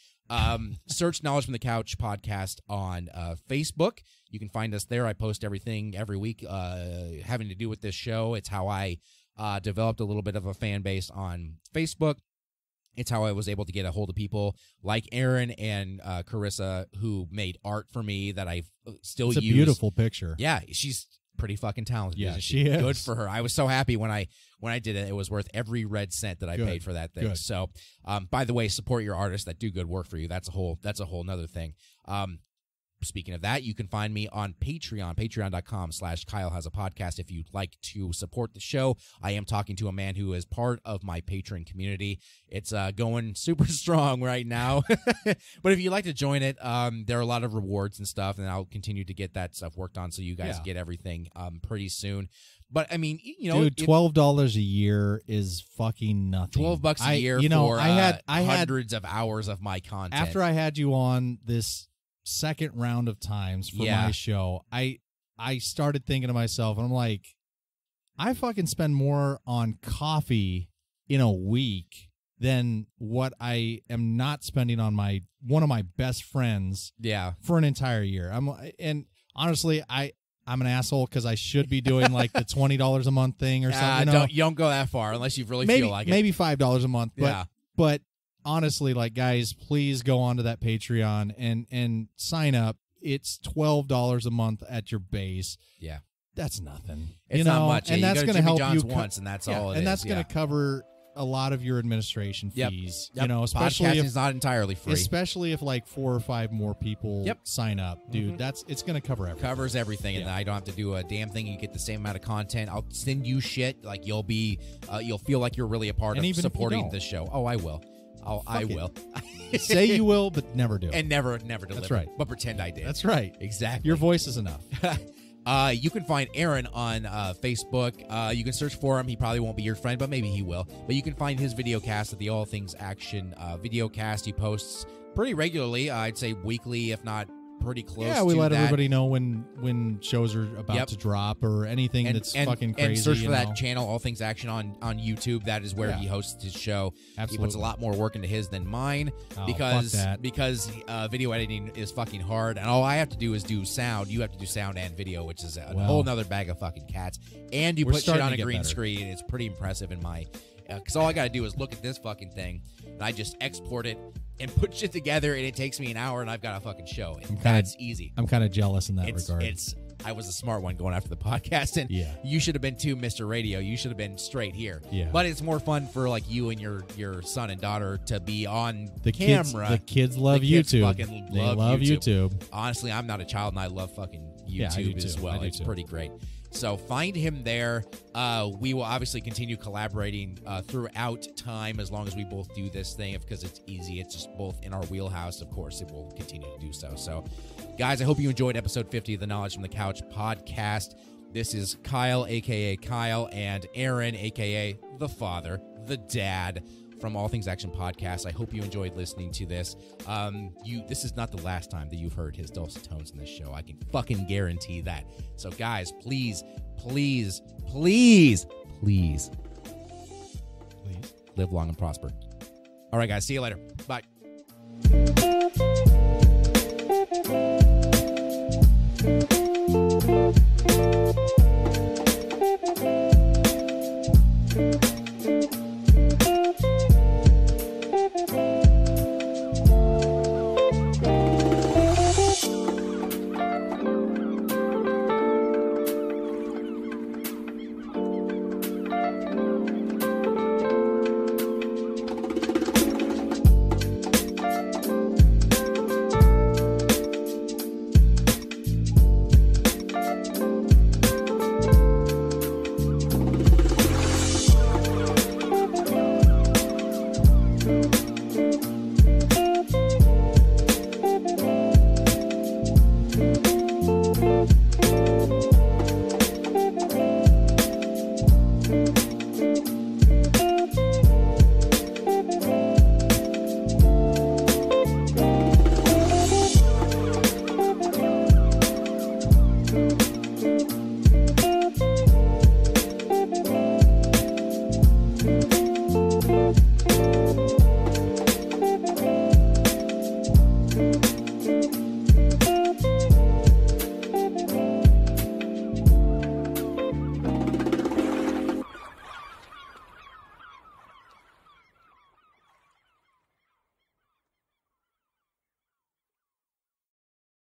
Search Knowledge from the Couch podcast on Facebook. You can find us there. I post everything every week having to do with this show. It's how I developed a little bit of a fan base on Facebook. It's how I was able to get a hold of people like Aaron and Carissa, who made art for me that I still use. It's a beautiful picture. Yeah, she's pretty fucking talented. Yeah, isn't she is. Good for her. I was so happy when I did it. It was worth every red cent that I paid for that thing. Good. So, by the way, support your artists that do good work for you. That's a whole nother thing. Speaking of that, you can find me on Patreon, patreon.com/Kyle Has a Podcast. If you'd like to support the show, I am talking to a man who is part of my patron community. It's going super strong right now. But if you'd like to join it, there are a lot of rewards and stuff, and I'll continue to get that stuff worked on so you guys get everything pretty soon. But, I mean, dude, $12 a year is fucking nothing. $12 a year for I had hundreds of hours of my content. After I had you on this second round of times for my show, I started thinking to myself, and I'm like, I fucking spend more on coffee in a week than what I am not spending on one of my best friends for an entire year. And honestly, I'm an asshole because I should be doing like the $20 a month thing or something. You don't go that far unless you really feel like it. Maybe $5 a month. But honestly, like, guys, please go onto that Patreon and sign up. It's $12 a month at your base. Yeah, that's nothing. It's not much, and that's going to help you once, and that's all. And that's going to cover a lot of your administration fees. Yep. Especially podcasting if is not entirely free. Especially if like 4 or 5 more people sign up, dude. It's going to cover everything. Covers everything, and I don't have to do a damn thing. You get the same amount of content. I'll send you shit. Like you'll feel like you're really a part of supporting this show. Oh, I will. I will. Say you will, but never do. And never deliver. That's right. But pretend I did. That's right. Exactly. Your voice is enough. You can find Aaron on Facebook. You can search for him. He probably won't be your friend, but maybe he will. But you can find his videocast at the All Things Action Videocast. He posts pretty regularly. I'd say weekly, if not pretty close. Yeah, we to let that. everybody know when shows are about to drop or anything that's fucking crazy. And search for that channel, All Things Action, on YouTube. That is where he hosts his show. Absolutely. He puts a lot more work into his than mine because video editing is fucking hard, and all I have to do is do sound. You have to do sound and video, which is a whole nother bag of fucking cats. And you put shit on a green screen. It's pretty impressive in my. Because all I got to do is look at this fucking thing, and I just export it and put shit together, and it takes me an hour, and I've got a fucking show. That's easy. I'm kind of jealous in that regard. It's I was the smart one going after the podcast, and you should have been too, Mr. Radio. You should have been straight here. Yeah. But it's more fun for like you and your son and daughter to be on the camera. The kids love the kids YouTube. Fucking they love YouTube. Honestly, I'm not a child, and I love fucking Yeah, I do YouTube as too. well. I do It's too. pretty great. So find him there. We will obviously continue collaborating throughout time as long as we both do this thing, because it's easy. It's just both in our wheelhouse. Of course, it will continue to do so. So, guys, I hope you enjoyed episode 50 of the Knowledge from the Couch podcast. This is Kyle, a.k.a. Kyle, and Aaron, a.k.a. the father, the dad, from All Things Action Podcast. I hope you enjoyed listening to this. This is not the last time that you've heard his dulcet tones in this show. I can fucking guarantee that. So, guys, please live long and prosper. All right, guys, see you later. Bye.